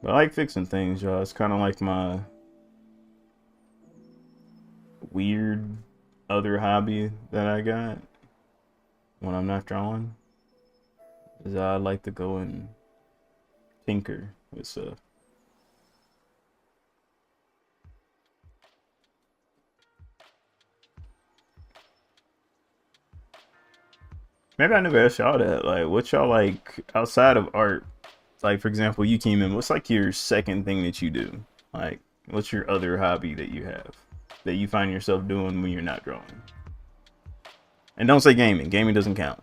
But I like fixing things, y'all. It's kind of like my weird other hobby that I got when I'm not drawing. Is I like to go and tinker with stuff. Maybe I never asked y'all that. Like, what y'all like outside of art? Like, for example, you came in, what's like your second thing that you do? Like, what's your other hobby that you have that you find yourself doing when you're not drawing? And don't say gaming. Gaming doesn't count.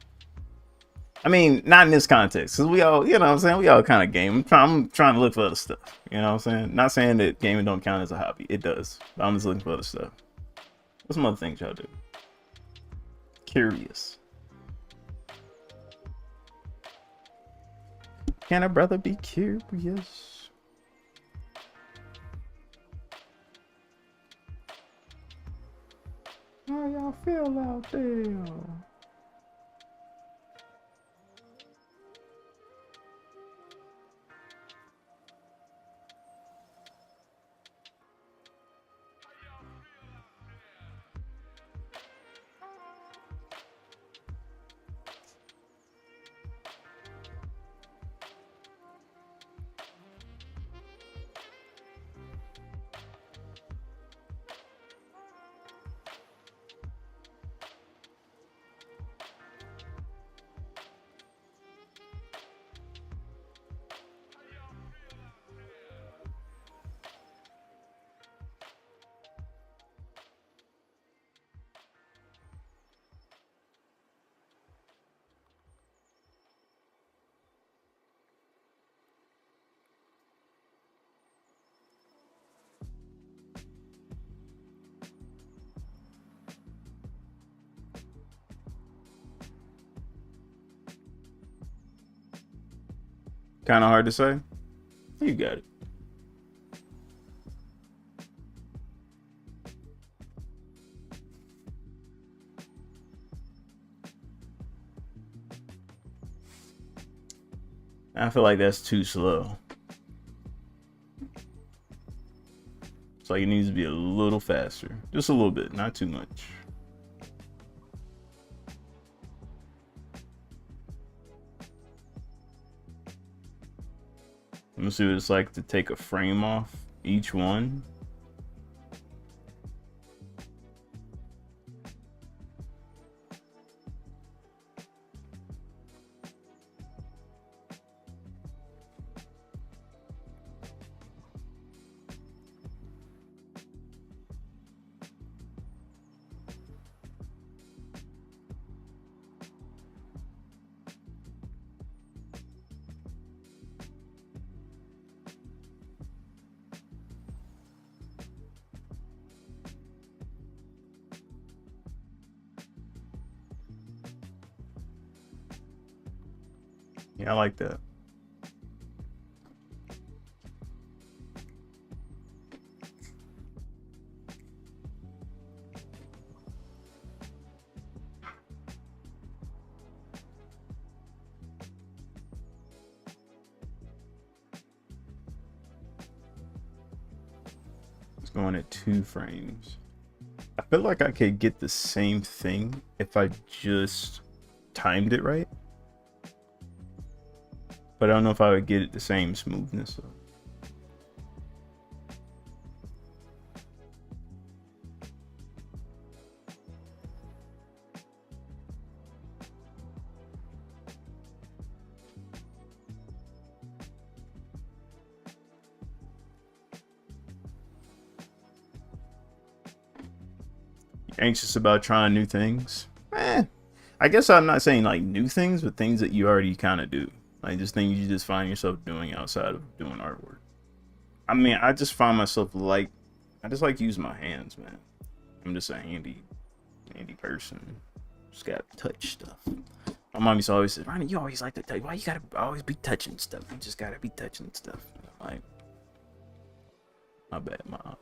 I mean, not in this context. Because we all, you know what I'm saying? We all kind of game. I'm trying to look for other stuff. You know what I'm saying? Not saying that gaming don't count as a hobby. It does. But I'm just looking for other stuff. What's some other things y'all do? Curious. Can a brother be curious? How y'all feel out there? Kind of hard to say. You got it. I feel like that's too slow. So it needs to be a little faster. Just a little bit, not too much. Let me see what it's like to take a frame off each one. Yeah, I like that. It's going at 2 frames. I feel like I could get the same thing if I just timed it right. But I don't know if I would get it the same smoothness. Anxious about trying new things? I guess I'm not saying like new things, but things that you already kind of do. Like just things you just find yourself doing outside of doing artwork. I mean, I just find myself I just like using my hands, man. I'm just a handy person. Just gotta touch stuff. My mom used to always say, Ronnie, you always like to touch. Why you gotta always be touching stuff? You just gotta be touching stuff. I'm like, my bad, mom.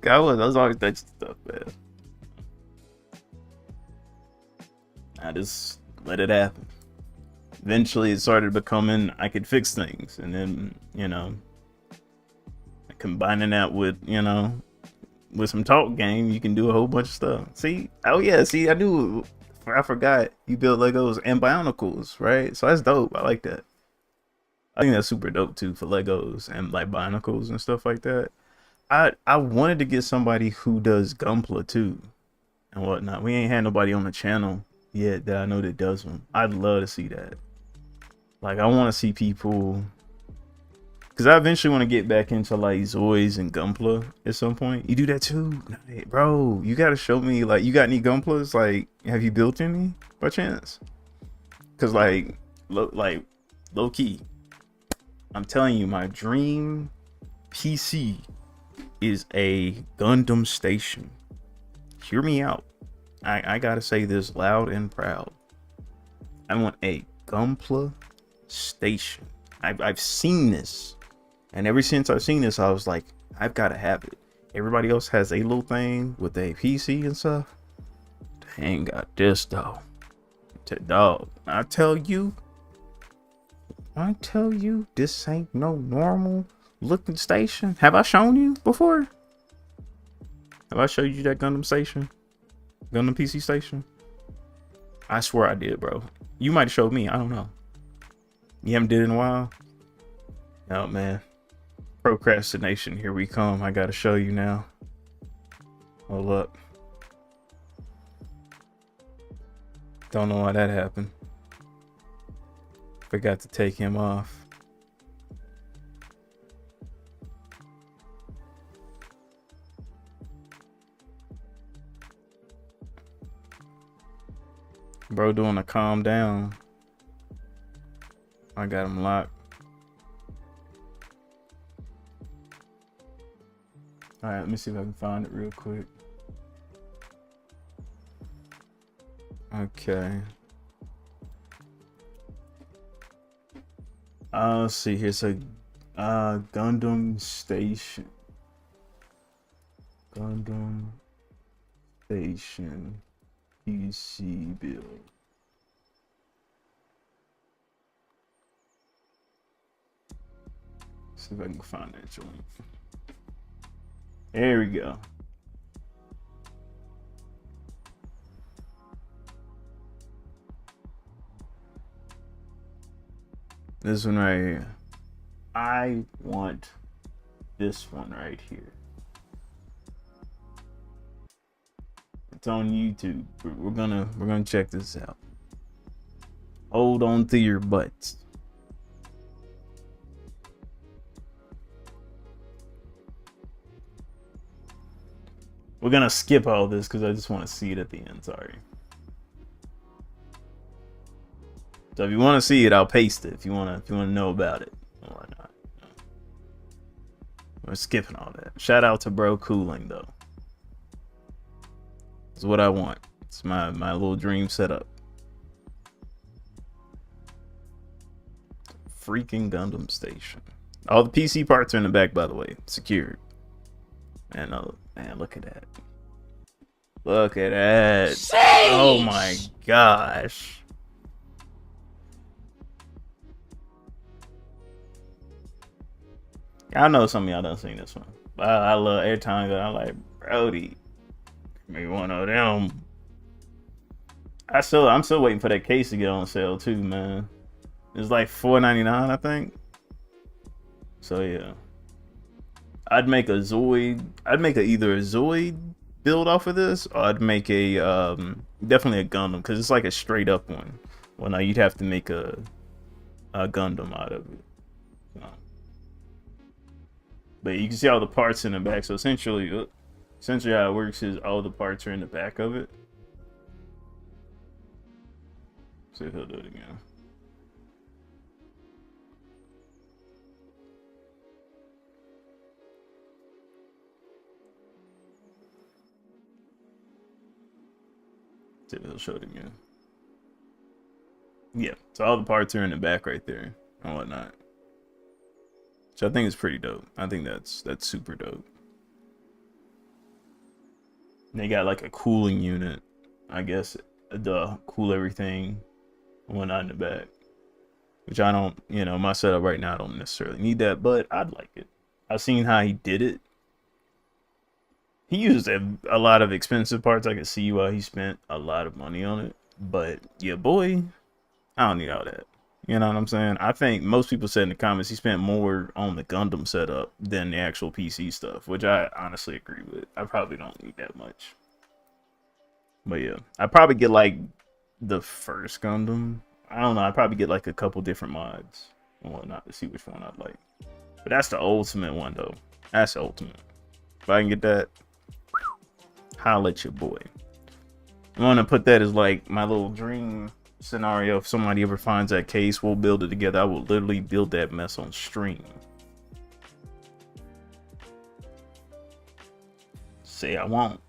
I was always touching stuff, man. I just let it happen. Eventually it started becoming I could fix things, and then, you know, combining that with, you know, with some talk game, you can do a whole bunch of stuff. See, oh yeah, see, I forgot you build Legos and Bionicles, right? So that's dope. I like that. I think that's super dope too for Legos and like Bionicles and stuff like that. I wanted to get somebody who does Gunpla too and whatnot. We ain't had nobody on the channel yet that I know that does them. I'd love to see that. Like, I want to see people, because I eventually want to get back into like Zoids and Gunpla at some point. You do that too? Hey, bro, you got to show me, like, you got any Gunplas? Like, have you built any by chance? Because like low key, I'm telling you, my dream PC is a Gundam station. Hear me out. I gotta say this loud and proud. I want a Gunpla station. I've seen this, and ever since I've seen this, I was like, I've got to have it. Everybody else has a little thing with a PC and stuff. They ain't got this though. Dog, I tell you, this ain't no normal looking station. Have I shown you before? Have I showed you that Gundam station? Gundam PC station? I swear I did, bro. You might have showed me. I don't know. You haven't did it in a while? Oh, man. Procrastination. Here we come. I gotta show you now. Hold up. Don't know why that happened. Forgot to take him off. Bro doing a calm down. I got him locked. All right, let me see if I can find it real quick. Okay. Let's see. Here's a Gundam station. Gundam station PC build. See if I can find that joint. There we go. This one right here. I want this one right here. It's on YouTube. We're gonna check this out. Hold on to your butts. We're gonna skip all this because I just want to see it at the end. Sorry. So if you want to see it, I'll paste it. If you wanna know about it or whatnot. We're skipping all that. Shout out to Bro Cooling though. It's what I want. It's my little dream setup. Freaking Gundam Station. All the PC parts are in the back, by the way, secured. And man, look at that. Look at that. Sheesh. Oh my gosh. I know some of y'all done seen this one. But I love every time I'm like, Brody, maybe one of them. I'm still waiting for that case to get on sale too, man. It's like $4.99, I think. So yeah. I'd make a Zoid. I'd make either a Zoid build off of this, or I'd make a definitely a Gundam, because it's like a straight up one. Well, now you'd have to make a Gundam out of it. So. But you can see all the parts in the back. So essentially how it works is all the parts are in the back of it. See if he'll do it again. See if he'll show it again. Yeah, so all the parts are in the back right there and whatnot. So I think it's pretty dope. I think that's super dope. And they got like a cooling unit, I guess, to cool everything and whatnot in the back. Which I don't, my setup right now, I don't necessarily need that, but I'd like it. I've seen how he did it. He used a lot of expensive parts. I could see why he spent a lot of money on it. But yeah, boy, I don't need all that. You know what I'm saying? I think most people said in the comments he spent more on the Gundam setup than the actual PC stuff, which I honestly agree with. I probably don't need that much. But yeah, I'd probably get like the first Gundam. I don't know. I'd probably get like a couple different mods and whatnot to see which one I'd like. But that's the ultimate one though. That's the ultimate. If I can get that, holla at your boy. I want to put that as like my little dream scenario. If somebody ever finds that case, we'll build it together. I will literally build that mess on stream. Say I won't.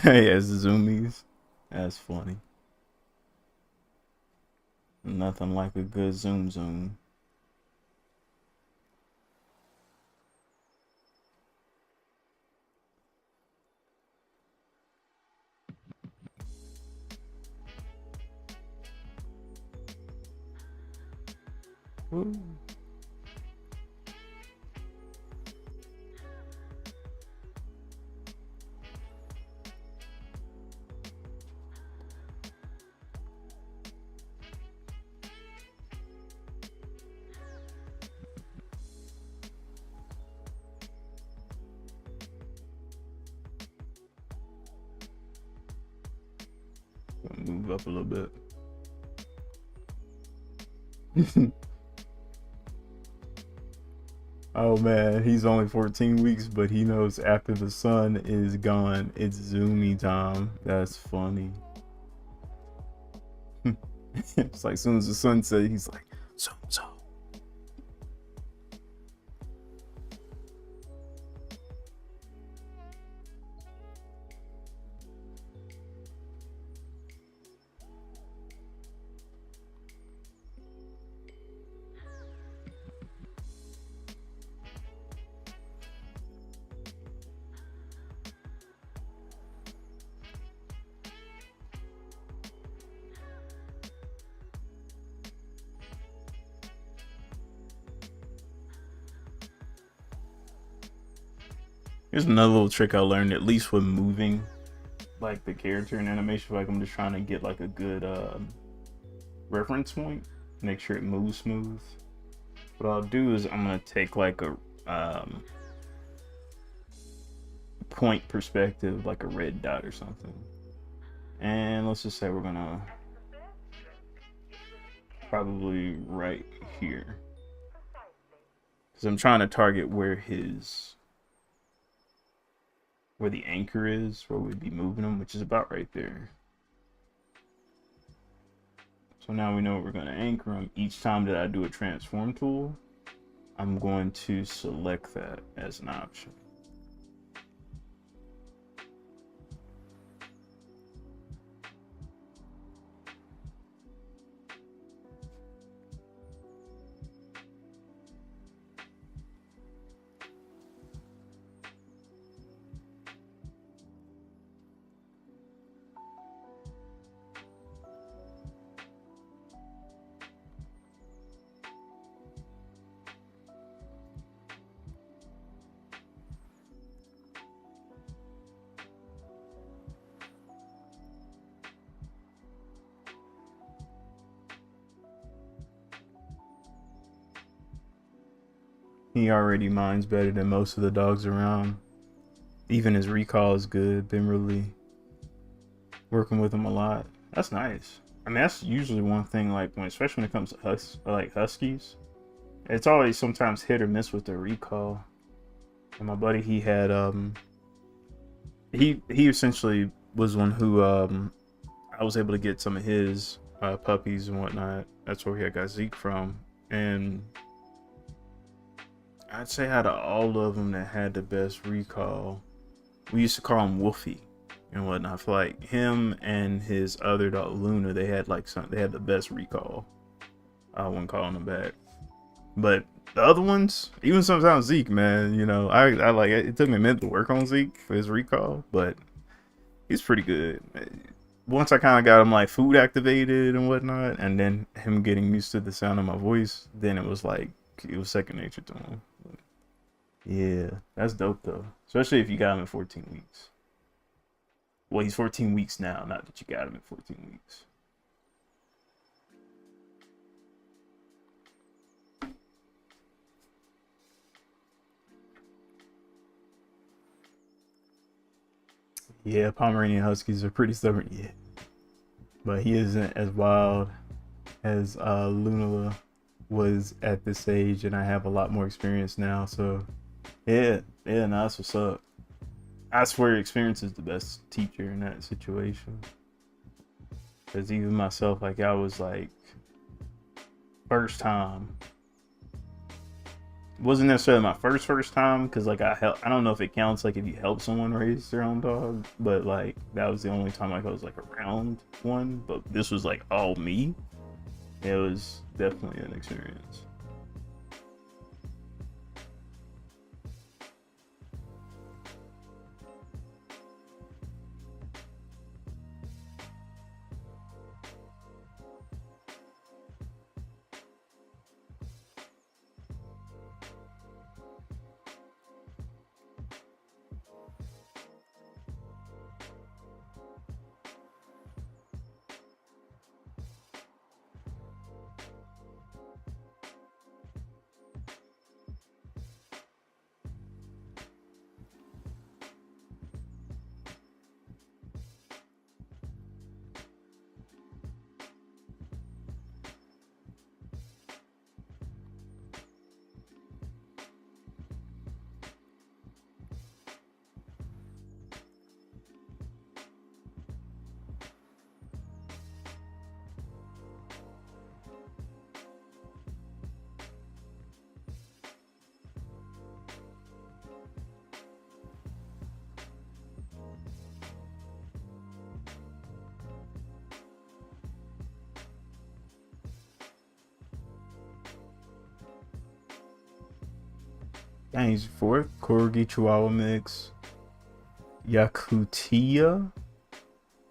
As zoomies. That's funny. Nothing like a good zoom. Ooh. Move up a little bit. Oh man, he's only 14 weeks, but he knows after the sun is gone, it's zoomy time. That's funny. It's like as soon as the sun sets, he's like, zoom. Here's another little trick I learned, at least with moving like the character in animation. Like I'm just trying to get like a good reference point, make sure it moves smooth. What I'll do is I'm gonna take like a point perspective, like a red dot or something, and let's just say we're gonna probably right here, because I'm trying to target where the anchor is, where we'd be moving them, which is about right there. So now we know we're going to anchor them. Each time that I do a transform tool, I'm going to select that as an option. He already minds better than most of the dogs around. Even his recall is good. Been really working with him a lot. That's nice. I mean, that's usually one thing, like especially when it comes to huskies. It's always sometimes hit or miss with their recall. And my buddy, he had he essentially was one who I was able to get some of his puppies and whatnot. That's where I got Zeke from, and I'd say out of all of them that had the best recall, we used to call him Wolfie and whatnot. I feel like him and his other dog Luna, they had the best recall. I wouldn't call them back, but the other ones, even sometimes Zeke, man, you know, I like it. It took me a minute to work on Zeke for his recall, but he's pretty good. Once I kind of got him like food activated and whatnot, and then him getting used to the sound of my voice, then it was second nature to him. Yeah, that's dope though. Especially if you got him in 14 weeks. Well, he's 14 weeks now, not that you got him in 14 weeks. Yeah, Pomeranian Huskies are pretty stubborn, yeah. But he isn't as wild as Luna was at this age, and I have a lot more experience now, so yeah, no, that's what's up. I swear experience is the best teacher in that situation. Because even myself, like I was like, first time Wasn't necessarily my first time because like I don't know if it counts like if you help someone raise their own dog, but like that was the only time like I was like around one. But this was like all me. It was definitely an experience. Dang, he's fourth. Corgi Chihuahua mix. Yakutia.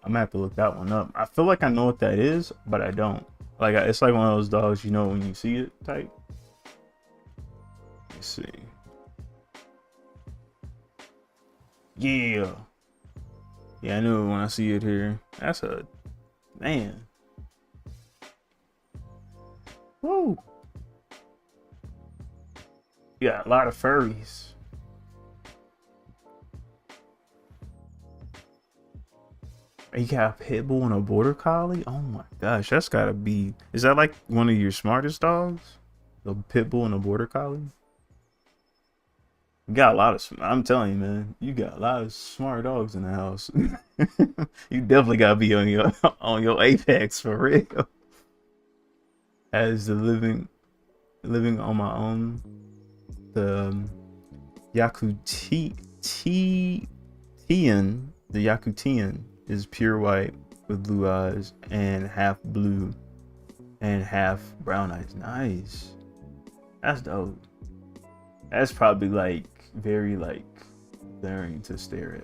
I'm gonna have to look that one up. I feel like I know what that is, but I don't. Like it's like one of those dogs you know when you see it type. Let's see. Yeah. Yeah, I knew it when I see it here. That's a man. Woo. Yeah, a lot of furries. You got a pit bull and a border collie? Oh my gosh, that's gotta be. Is that like one of your smartest dogs? The pit bull and a border collie? You got a lot of. I'm telling you, man, you got a lot of smart dogs in the house. You definitely gotta be on your apex for real. As the living on my own, the Yakutian is pure white with blue eyes and half blue and half brown eyes. Nice. That's dope. That's probably like very like glaring to stare at.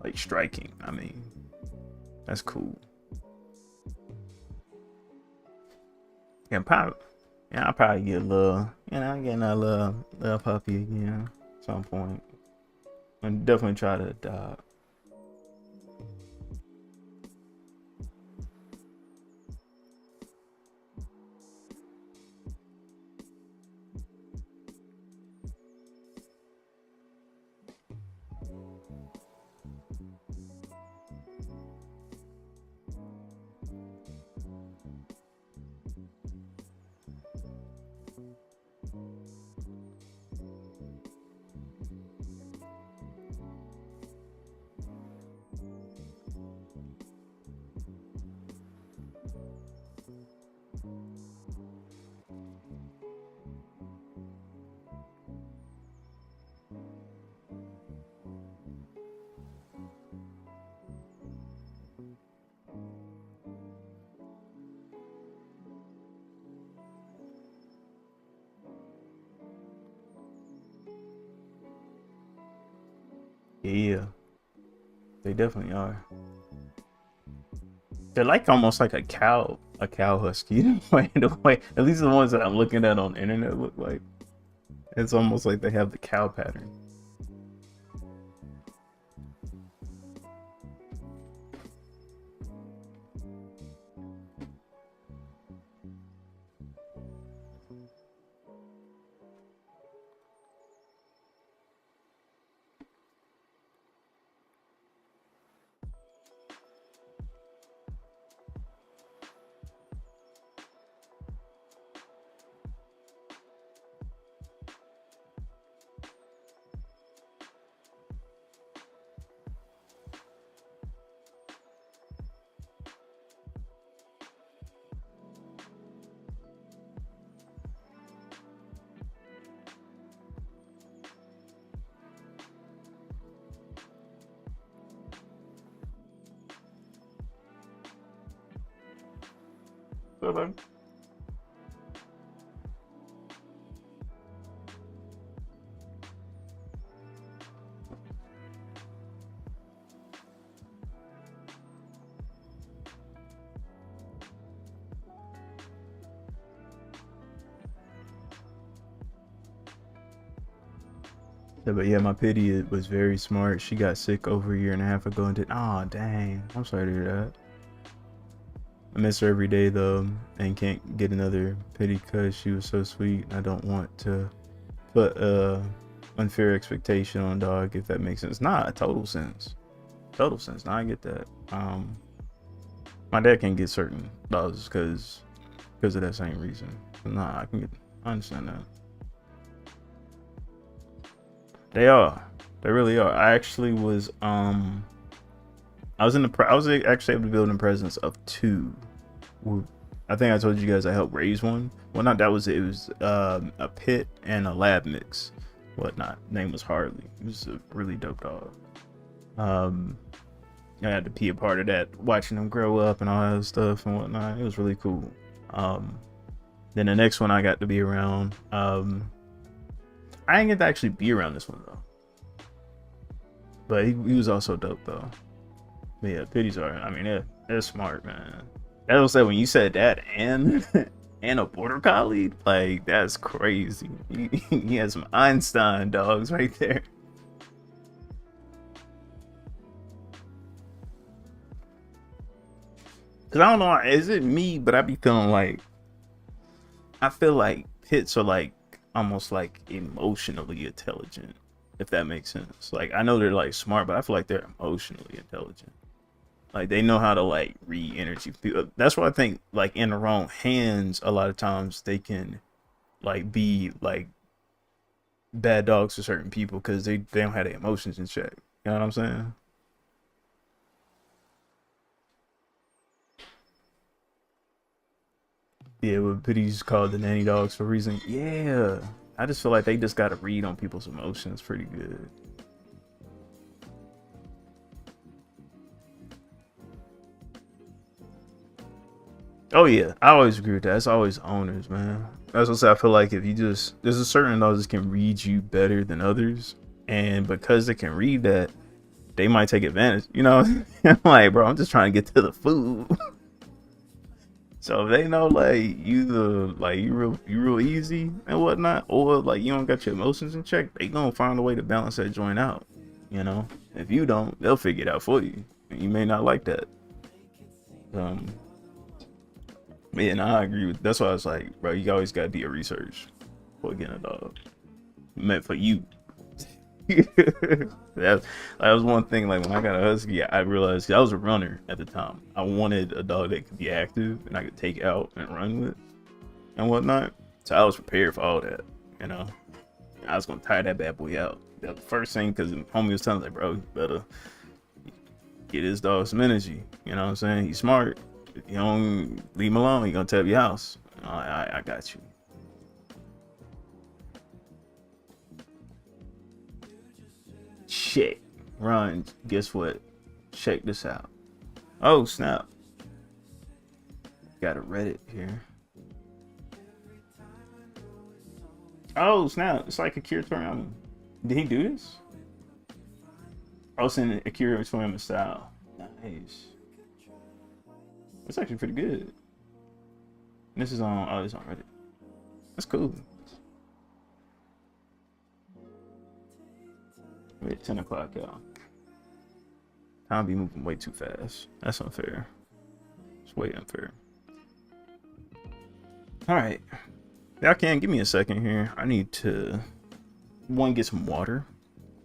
Like striking. I mean, that's cool. Yeah, probably. Yeah, I'll probably get a little, getting a little puppy again at some point. And definitely try to adopt. Yeah, they definitely are. They're like almost like a cow husky. The way, at least the ones that I'm looking at on the internet look like. It's almost like they have the cow pattern. Bye-bye. Yeah, but yeah, my pity was very smart. She got sick over a year and a half ago and did. Oh, dang. I'm sorry to hear that. I miss her every day though, and can't get another pity because she was so sweet. I don't want to put unfair expectation on dog, if that makes sense. Nah, total sense. Total sense. Nah, I get that. My dad can't get certain dogs because of that same reason. Nah, I understand that. They are. They really are. I actually was I was actually able to build in presence of 2. I think I told you guys I helped raise one. Well, not that was it. It was a pit and a lab mix, whatnot. Name was Harley. He was a really dope dog. I had to be a part of that, watching them grow up and all that stuff and whatnot. It was really cool. Then the next one I got to be around. I didn't get to actually be around this one though, but he was also dope though. But yeah, pities are. I mean, they're smart, man. That was like when you said that and and a border collie, like that's crazy. He has some Einstein dogs right there. Cause I don't know, is it me? But I be feeling like I feel like pits are like almost like emotionally intelligent, if that makes sense. Like I know they're like smart, but I feel like they're emotionally intelligent. Like they know how to like read energy. That's why I think like in the wrong hands, a lot of times they can like be like bad dogs to certain people because they don't have their emotions in check. You know what I'm saying? Yeah, but pity's called the nanny dogs for a reason. Yeah, I just feel like they just got to read on people's emotions pretty good. Oh yeah, I always agree with that. It's always owners, man. That's what I say. I feel like if you just there's a certain dogs that can read you better than others, and because they can read that, they might take advantage. You know, I'm like, bro, I'm just trying to get to the food. So if they know like you real easy and whatnot, or like you don't got your emotions in check, they gonna find a way to balance that joint out. You know, if you don't, they'll figure it out for you. And you may not like that. Yeah, and I agree with. That's why I was like, bro, you always gotta do a research before getting a dog. Meant for you. that was one thing. Like when I got a husky, I realized I was a runner at the time. I wanted a dog that could be active and I could take out and run with and whatnot. So I was prepared for all that. You know, I was gonna tire that bad boy out. That was the first thing, because homie was telling me, like, bro, you better get this dog some energy. You know what I'm saying? He's smart. If you don't leave him alone, he's gonna tear up your house. I got you. Shit. Run. Guess what? Check this out. Oh, snap. Got a Reddit here. Oh, snap. It's like Akira Toriyama. Did he do this? I was in Akira Toriyama style. Nice. It's actually pretty good. And this is on, oh, it's on Reddit. That's cool. We're at 10 o'clock, y'all. Time be moving way too fast. That's unfair. It's way unfair. Alright. Y'all can give me a second here. I need to, one, get some water.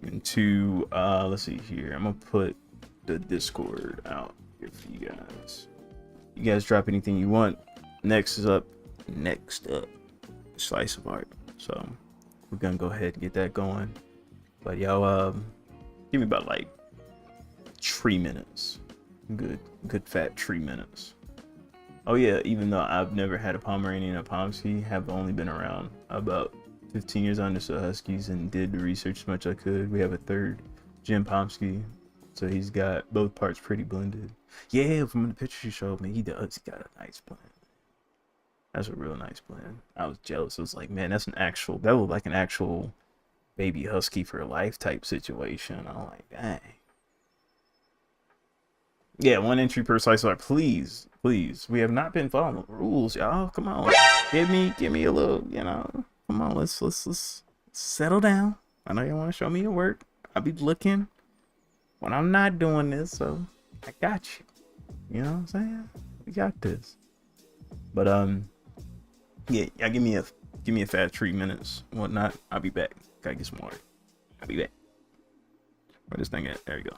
And two, let's see here. I'm gonna put the Discord out here for you guys. You guys drop anything you want. Next up, Slice of Art. So we're gonna go ahead and get that going. But y'all, give me about like 3 minutes. Good fat 3 minutes. Oh yeah, even though I've never had a Pomeranian or Pomsky, have only been around about 15 years. I understood Huskies and did the research as much as I could. We have a third Jim Pomsky, so he's got both parts pretty blended. Yeah, from the picture she showed me, he does. He got a nice blend. That's a real nice blend. I was jealous. It was like, man, that looked like an actual baby husky for life type situation. I'm like, dang. Yeah, 1 entry per slice of art. Please, please. We have not been following the rules, y'all. Come on. Give me a little, come on, let's settle down. I know you want to show me your work. I'll be looking when I'm not doing this, so I got you. You know what I'm saying? We got this. But yeah, give me a fast 3 minutes, whatnot. I'll be back. Gotta get some water. I'll be back. Where this thing at? There you go.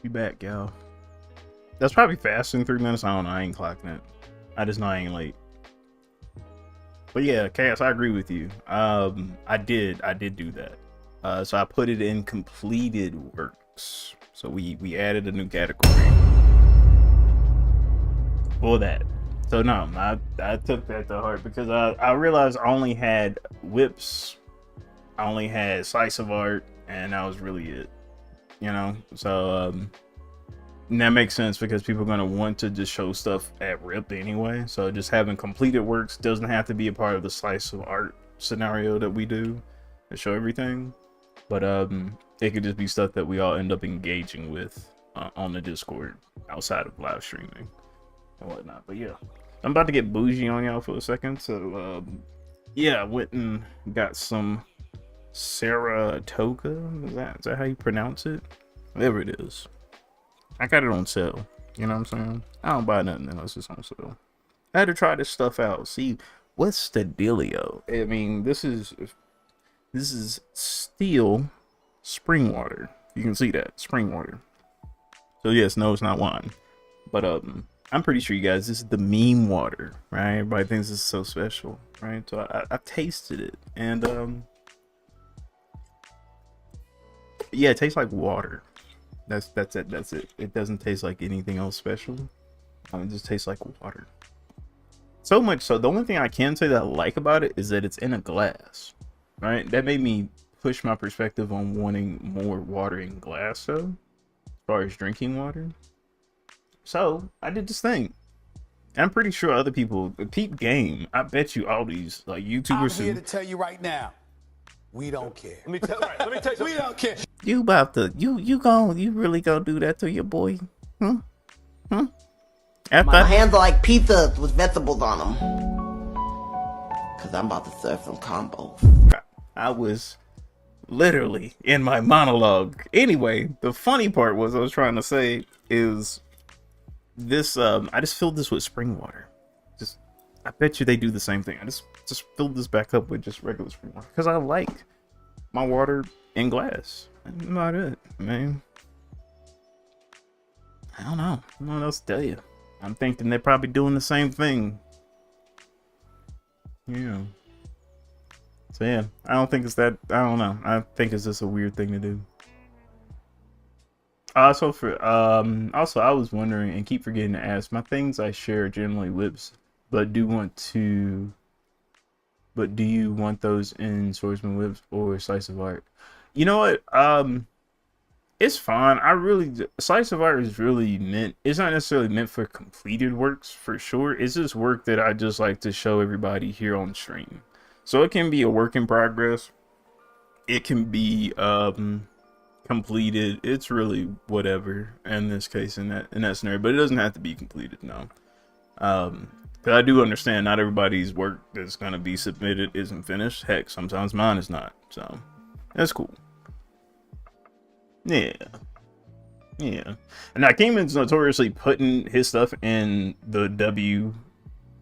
Be back, y'all. That's probably faster than 3 minutes. I don't know. I ain't clocking it. I just know I ain't late. But yeah, Chaos, I agree with you. I did do that. So I put it in completed works. So we added a new category for that. So no, I took that to heart because I realized I only had whips, I only had slice of art, and that was really it. So And that makes sense because people are going to want to just show stuff at rip anyway. So just having completed works doesn't have to be a part of the slice of art scenario that we do to show everything. But it could just be stuff that we all end up engaging with on the Discord outside of live streaming and whatnot. But yeah, I'm about to get bougie on y'all for a second. So yeah, I went and got some Saratoga. Is that how you pronounce it? Whatever it is. I got it on sale. You know what I'm saying? I don't buy nothing unless it's on sale. I had to try this stuff out. See, what's the dealio? I mean, this is steel spring water. You can see that spring water. So yes, no, it's not wine, but I'm pretty sure you guys, this is the meme water, right? Everybody thinks this is so special, right? So I tasted it, and yeah, it tastes like water. That's it. It doesn't taste like anything else special. It just tastes like water. So much so, the only thing I can say that I like about it is that it's in a glass, right? That made me push my perspective on wanting more water in glass, though, as far as drinking water. So I did this thing. I'm pretty sure other people, peep game. I bet you all these like YouTubers. I'm here to tell you right now, we don't care. Let me tell you something. We don't care. You really gonna do that to your boy? After My hands are like pizza with vegetables on them. Cause I'm about to serve some combos. I was literally in my monologue. Anyway, the funny part was I was trying to say is this. I just filled this with spring water. I bet you they do the same thing. I just filled this back up with just regular spring water because I like my water in glass. That's about it, man. I don't know. I don't know what else to tell you. I'm thinking they're probably doing the same thing. Yeah. So yeah, I don't think it's that. I don't know. I think it's just a weird thing to do. Also I was wondering and keep forgetting to ask. My things I share are generally whips, but do you want those in swordsman whips or slice of art? You know what? It's fine. Slice of art is really meant. It's not necessarily meant for completed works for sure. It's just work that I just like to show everybody here on stream. So it can be a work in progress. It can be completed. It's really whatever in this case in that scenario. But it doesn't have to be completed. No. Because I do understand not everybody's work that's gonna be submitted isn't finished. Heck, sometimes mine is not. So that's cool. Yeah. And now Kingman's notoriously putting his stuff in the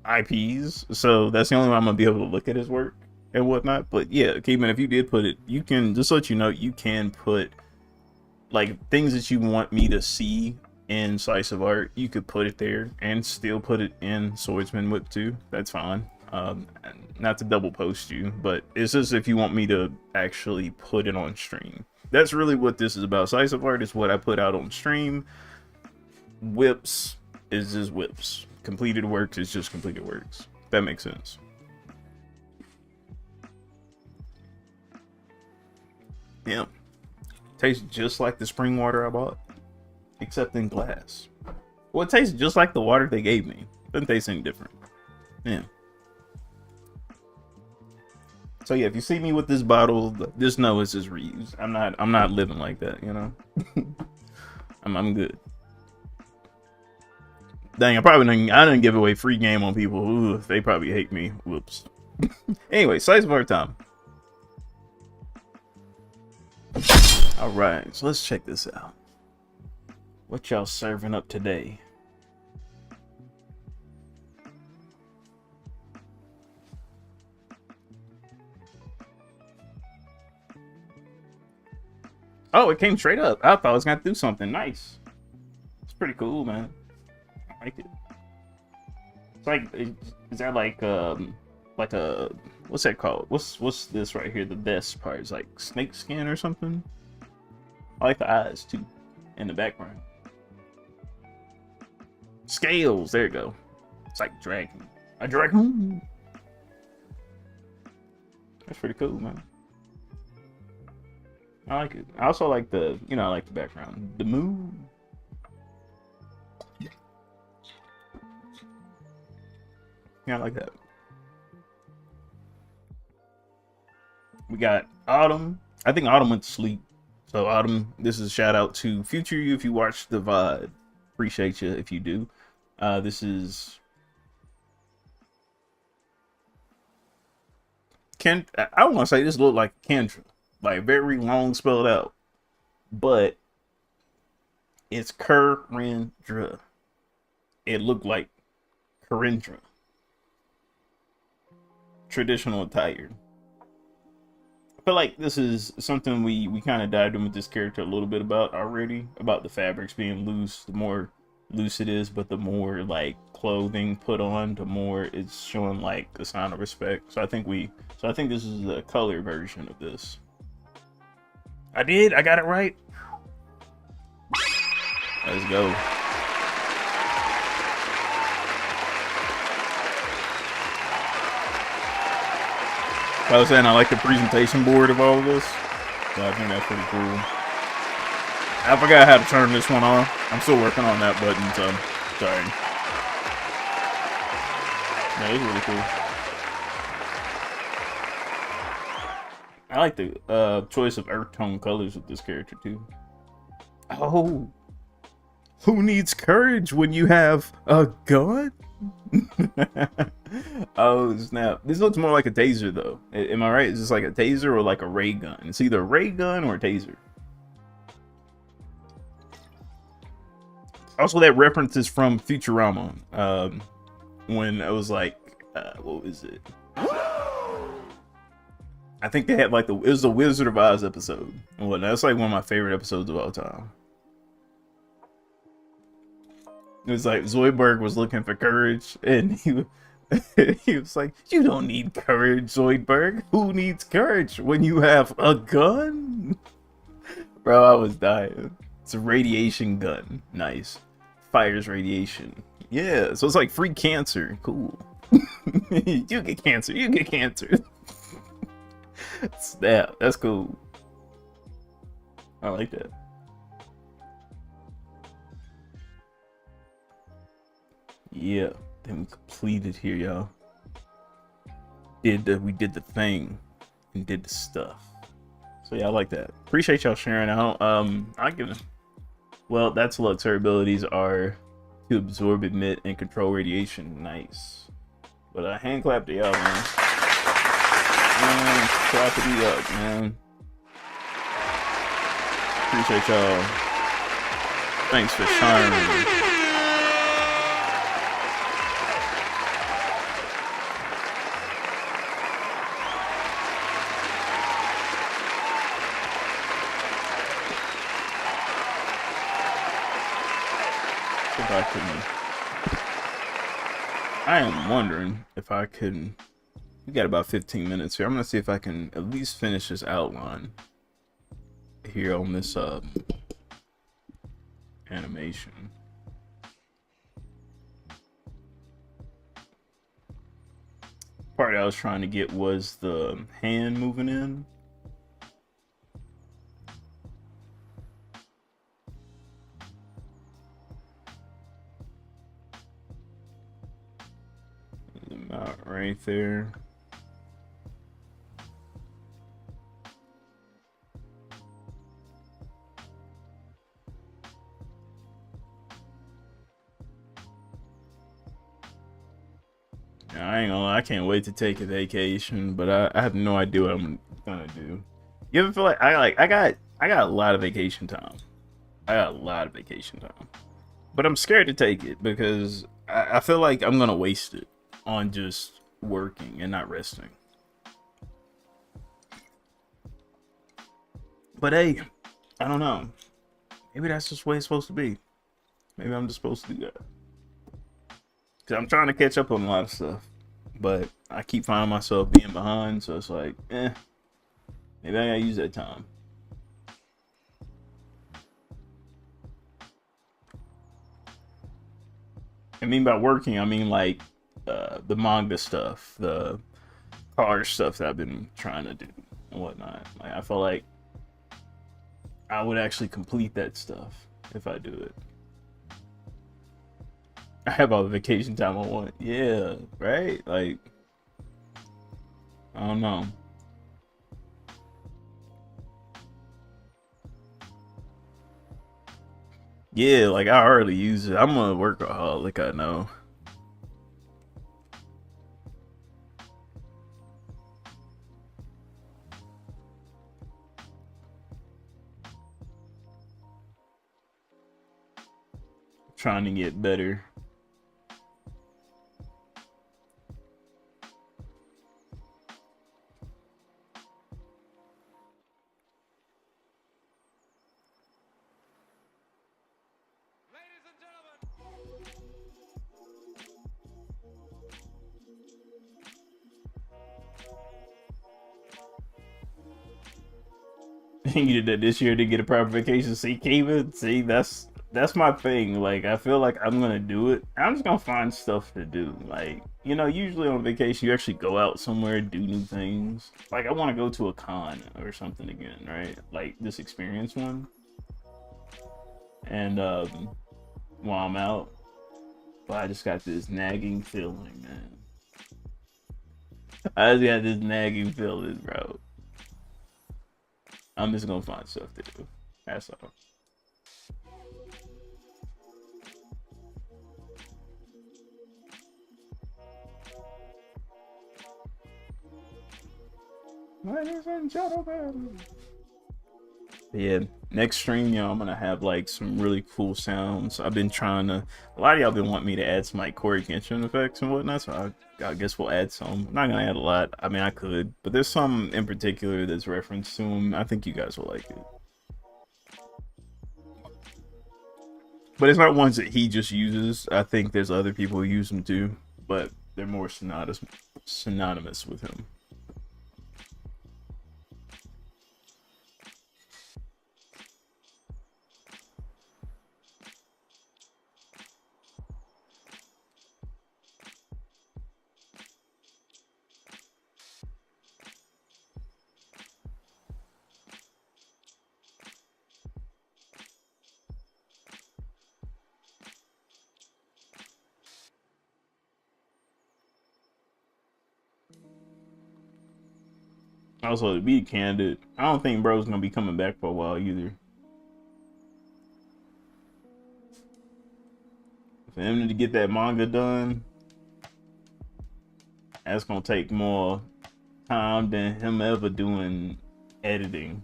WIPs, so that's the only way I'm gonna be able to look at his work and whatnot. But yeah, Kingman, if you did put it, you can just let you know you can put like things that you want me to see in slice of art. You could put it there and still put it in swordsman whip too. That's fine. Not to double post you, but it's just if you want me to actually put it on stream. That's really what this is about. Slice of art is what I put out on stream. Whips is just whips. Completed works is just completed works. That makes sense. Yeah. Tastes just like the spring water I bought, except in glass. Well, it tastes just like the water they gave me. Doesn't taste any different. Yeah. So yeah, if you see me with this bottle, just know it's just reused. I'm not living like that, you know. I'm good. Dang, I didn't give away free game on people. Ooh, they probably hate me. Whoops. Anyway, slice of art time. All right, so let's check this out. What y'all serving up today? Oh, it came straight up. I thought I was gonna do something nice. It's pretty cool, man. I like it. It's like, is that like a, what's that called? What's this right here? The best part is like snake skin or something. I like the eyes too, in the background. Scales. There you go. It's like dragon. A dragon. That's pretty cool, man. I like it. I also like the, I like the background. The moon. Yeah, I like that. We got Autumn. I think Autumn went to sleep. So Autumn, this is a shout out to future you if you watch the VOD. Appreciate you if you do. This is Ken. I want to say this looked like Kendra, like very long spelled out, but it's Kerindra. It looked like Kerindra. Traditional attire. I feel like this is something we kind of dived in with this character a little bit about already, about the fabrics being loose. The more loose it is, but the more like clothing put on, the more it's showing like a sign of respect. So I think this is the color version of this. I got it right. Let's go. I was saying I like the presentation board of all of this. So I think that's pretty cool. I forgot how to turn this one on. I'm still working on that button, so sorry. Yeah, it's really cool. I like the choice of earth tone colors with this character too. Oh, who needs courage when you have a gun? Oh snap! This looks more like a taser though. Am I right? Is this like a taser or like a ray gun? It's either a ray gun or a taser. Also, that reference is from Futurama. When it was like, what was it? I think they had like it was the Wizard of Oz episode. Well, that's like one of my favorite episodes of all time. It was like Zoidberg was looking for courage, and he was like, "You don't need courage, Zoidberg. Who needs courage when you have a gun?" Bro, I was dying. It's a radiation gun. Nice. Fires radiation. Yeah, so it's like free cancer. Cool. You get cancer. You get cancer. Snap. That's cool. I like that. Yeah, then we completed here, y'all. We did the thing and did the stuff. So yeah, I like that. Appreciate y'all sharing out. I give it. Well, that's Lux. Her abilities are to absorb, emit, and control radiation. Nice. But hand clap to y'all, man. Clap it up, man. Appreciate y'all. Thanks for sharing. I am wondering if I can. We got about 15 minutes here. I'm gonna see if I can at least finish this outline here on this animation. Part I was trying to get was the hand moving in. About right there. I ain't gonna lie, I can't wait to take a vacation, but I have no idea what I'm gonna do. You ever feel like I got a lot of vacation time. I got a lot of vacation time. But I'm scared to take it because I feel like I'm gonna waste it on just working and not resting. But hey, I don't know. Maybe that's just the way it's supposed to be. Maybe I'm just supposed to do that. Cause I'm trying to catch up on a lot of stuff, but I keep finding myself being behind. So it's like, maybe I gotta use that time. I mean by working, I mean like the manga stuff, the car stuff that I've been trying to do and whatnot. Like I feel like I would actually complete that stuff if I do it. I have all the vacation time I want. Yeah, right? Like, I don't know. Yeah, like I already use it. I'm a workaholic, I know. Trying to get better. You did that this year to get a proper vacation. See, Kevin, see, that's my thing. Like, I feel like I'm gonna do it. I'm just gonna find stuff to do. Like, you know, usually on vacation you actually go out somewhere, do new things. Like, I want to go to a con or something again, right? Like this experience one. And while I'm out, but I just got this nagging feeling, man. I just got this nagging feeling, bro. I'm just gonna find stuff to do. That's all. Ladies and gentlemen. Yeah, next stream, y'all, I'm gonna have like some really cool sounds. I've been trying to. A lot of y'all been wanting me to add some like Corey Genshin effects and whatnot, so I guess we'll add some. I'm not gonna add a lot. I mean, I could, but there's some in particular that's referenced to him. I think you guys will like it. But it's not ones that he just uses. I think there's other people who use them too, but they're more synonymous with him. Also, to be candid, I don't think bro's gonna be coming back for a while either. For him to get that manga done, that's gonna take more time than him ever doing editing.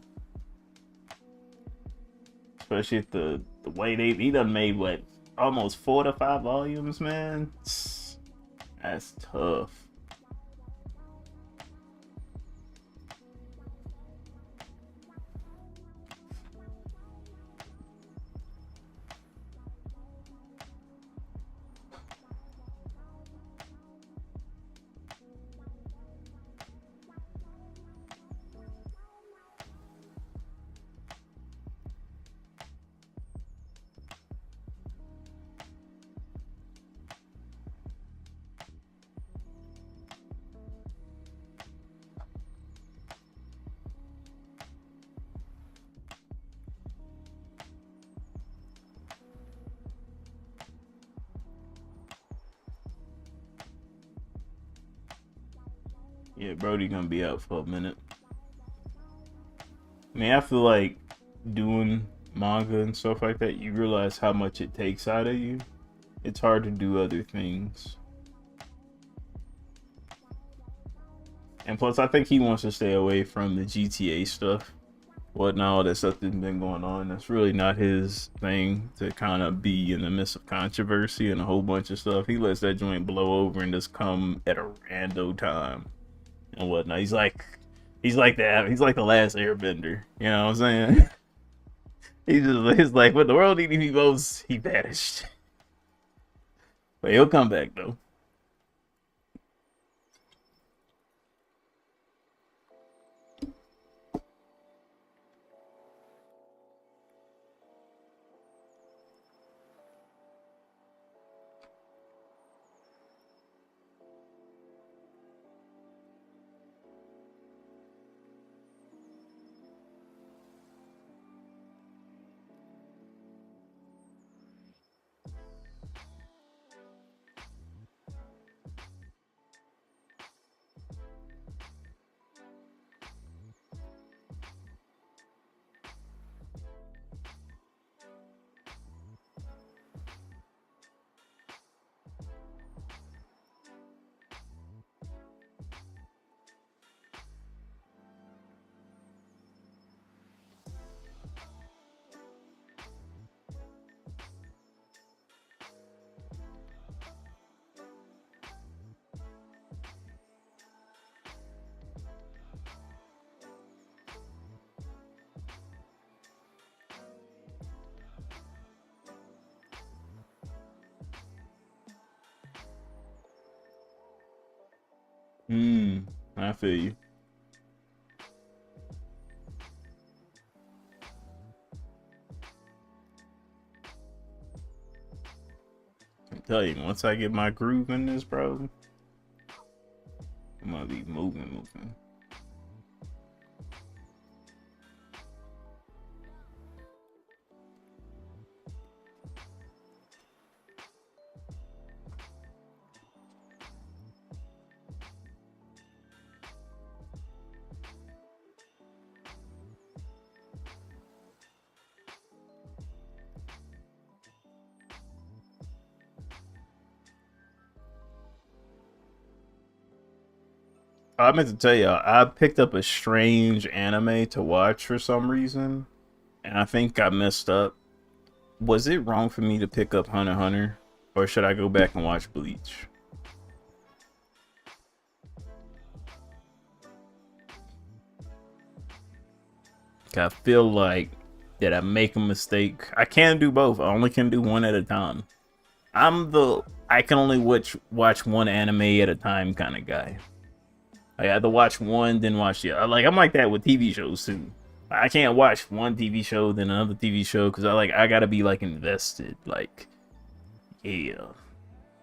Especially if the way he done made what, almost 4 to 5 volumes, man. That's tough. Yeah, Brody gonna be out for a minute. I mean, I feel like doing manga and stuff like that, you realize how much it takes out of you. It's hard to do other things. And plus, I think he wants to stay away from the GTA stuff. Whatnot, all that stuff that's been going on. That's really not his thing, to kind of be in the midst of controversy and a whole bunch of stuff. He lets that joint blow over and just come at a rando time and whatnot. He's like that. He's like the last airbender. You know what I'm saying? He's like, when the world needed me most, he vanished. But he'll come back though. I feel you. I tell you, once I get my groove in this, bro, I'm gonna be moving. I meant to tell y'all, I picked up a strange anime to watch for some reason, and I think I messed up. Was it wrong for me to pick up Hunter x Hunter, or should I go back and watch Bleach? I feel like, did I make a mistake? I can't do both. I only can do one at a time. I can only watch one anime at a time kind of guy. I had to watch one, then watch the other. Like, I'm like that with TV shows too. I can't watch one TV show, then another TV show, because I gotta be like invested. Like, yeah.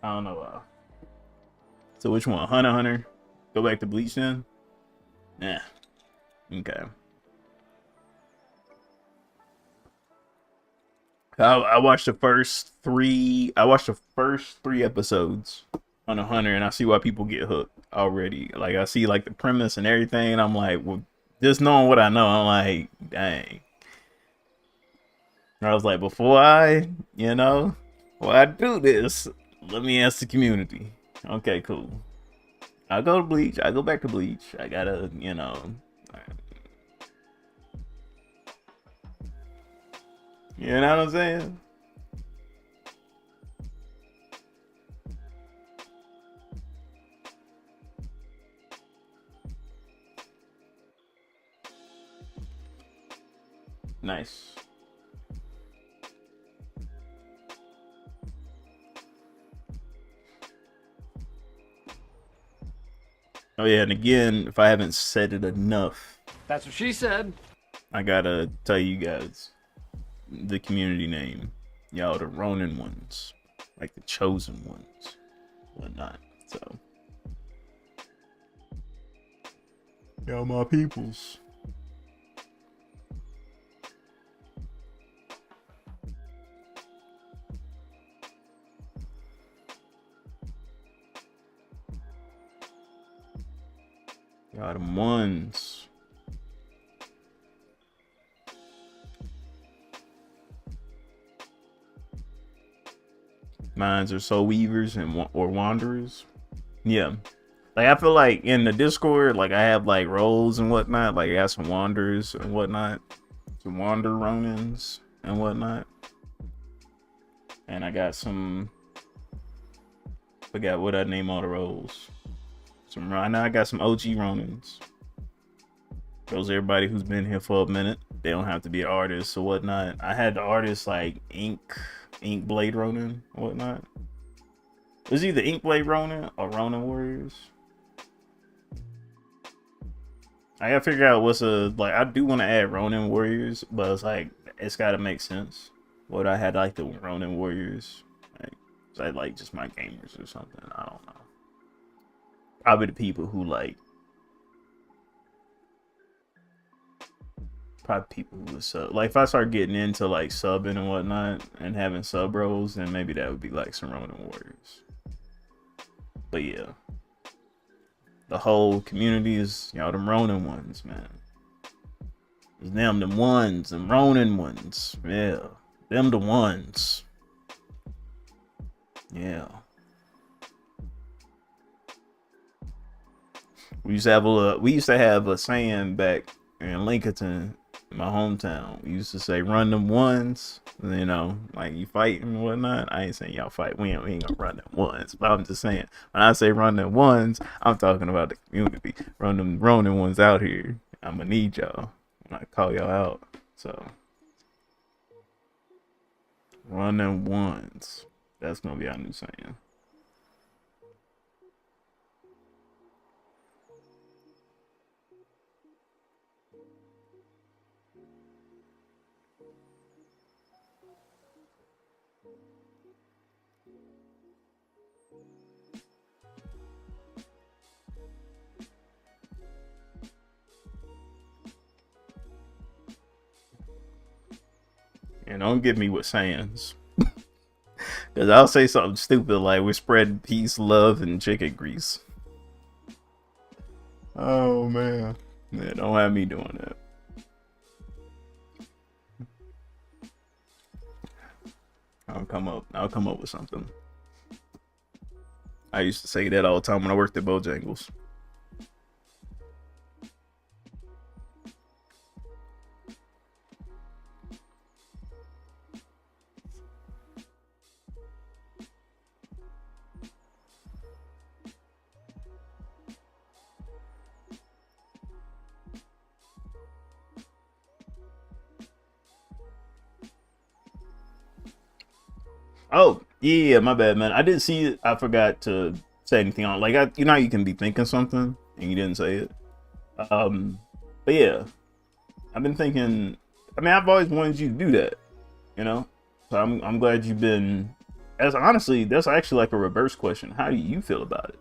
I don't know. So which one? Hunter x Hunter? Go back to Bleach then? Yeah. Okay. I watched the first three. I watched the first 3 episodes on a Hunter, and I see why people get hooked already. Like, I see like the premise and everything, and I'm like, well, just knowing what I know, I'm like, dang. And I was like, before I do this, let me ask the community. Okay, cool. I go to Bleach. I go back to Bleach. I gotta, You know what I'm saying? Nice. Oh yeah, and again, if I haven't said it enough, That's what she said. I gotta tell you guys the community name. Y'all the Ronin ones. Like the chosen ones. Whatnot. So y'all my peoples. Y'all them ones. Minds are soul weavers or wanderers. Yeah. Like, I feel like in the Discord, like, I have like roles and whatnot. Like, I got some wanderers and whatnot. Some wander Ronins and whatnot. And I got some, forgot what I name all the roles. Right now I got some OG Ronins. Those everybody who's been here for a minute. They don't have to be artists or whatnot. I had the artists like Ink Blade Ronin or whatnot. It was either Ink Blade Ronin or Ronin Warriors. I gotta figure out I do want to add Ronin Warriors, but it's like, it's gotta make sense. What I had like the Ronin Warriors. Is that like just my gamers or something? I don't know. Probably the people who probably people who would sub. Like, if I start getting into like subbing and whatnot and having sub roles, then maybe that would be like some Ronin Warriors. But yeah, the whole community is y'all them Ronin ones, man. It's them ones, them Ronin ones. Yeah, them the ones. Yeah. We used to have a saying back in Lincoln, my hometown. We used to say, "Run them ones." You know, like you fight and whatnot. I ain't saying y'all fight. We ain't gonna run them ones. But I'm just saying, when I say run them ones, I'm talking about the community. Run them Ronin ones out here. I'm gonna need y'all when I call y'all out. So run them ones. That's gonna be our new saying. And don't get me with Sans. Because I'll say something stupid like we're spreading peace, love, and chicken grease. Oh, man. Yeah, don't have me doing that. I'll come up with something. I used to say that all the time when I worked at Bojangles. Oh, yeah, my bad, man. I didn't see it. I forgot to say anything on it. Like, you know how you can be thinking something and you didn't say it? But yeah, I've been thinking, I mean, I've always wanted you to do that, you know? So I'm glad you've been, as honestly, that's actually like a reverse question. How do you feel about it?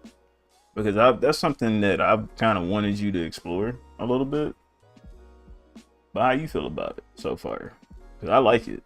Because that's something that I've kind of wanted you to explore a little bit. But how you feel about it so far? Because I like it.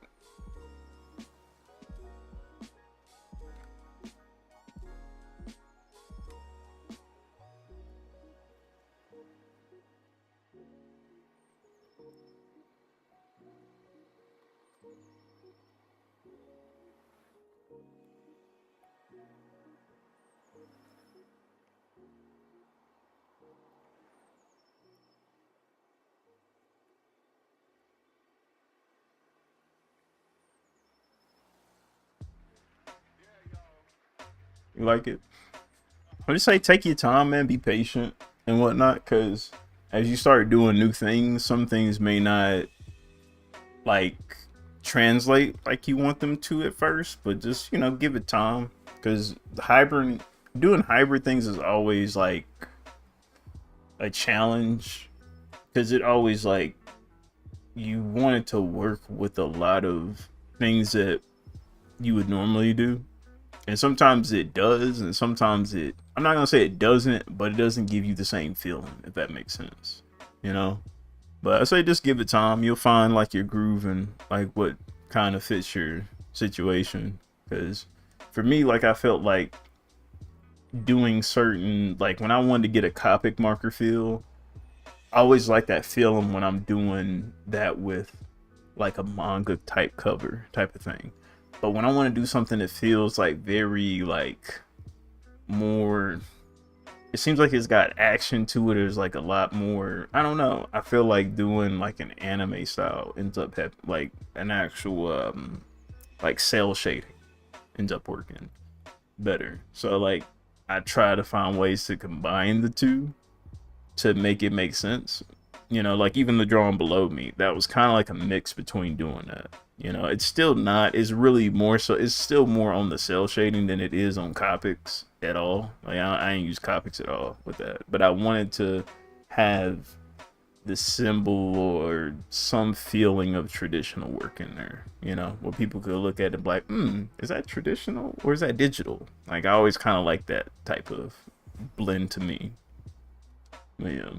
You like it? I just say take your time, man. Be patient and whatnot, because as you start doing new things, some things may not like translate like you want them to at first, but just, you know, give it time, because doing hybrid things is always like a challenge, because it always like you want it to work with a lot of things that you would normally do. And sometimes it does, and sometimes I'm not gonna say it doesn't, but it doesn't give you the same feeling, if that makes sense, you know? But I say just give it time. You'll find like your groove and like what kind of fits your situation. Because for me, like, I felt like doing certain, like when I wanted to get a Copic marker feel, I always like that feeling when I'm doing that with like a manga type cover type of thing. But when I want to do something that feels like very like more, it seems like it's got action to it. There's like a lot more, I don't know. I feel like doing like an anime style ends up like an actual like cell shading ends up working better. So like I try to find ways to combine the two to make it make sense. You know, like even the drawing below me, that was kind of like a mix between doing that. You know, it's still not, it's really more so, it's still more on the cell shading than it is on Copics at all. Like I ain't use Copics at all with that, but I wanted to have the symbol or some feeling of traditional work in there, you know, where people could look at it like, is that traditional or is that digital? Like I always kind of like that type of blend to me. But yeah.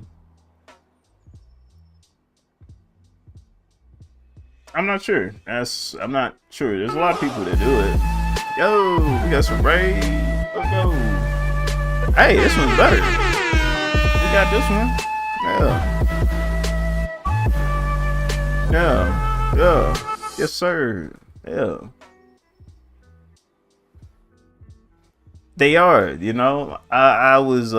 I'm not sure. I'm not sure. There's a lot of people that do it. Yo, we got some raid. Let's go. Hey, this one's better. We got this one. Yeah. Yeah. Yeah. Yes, sir. Yeah. They are, you know. I was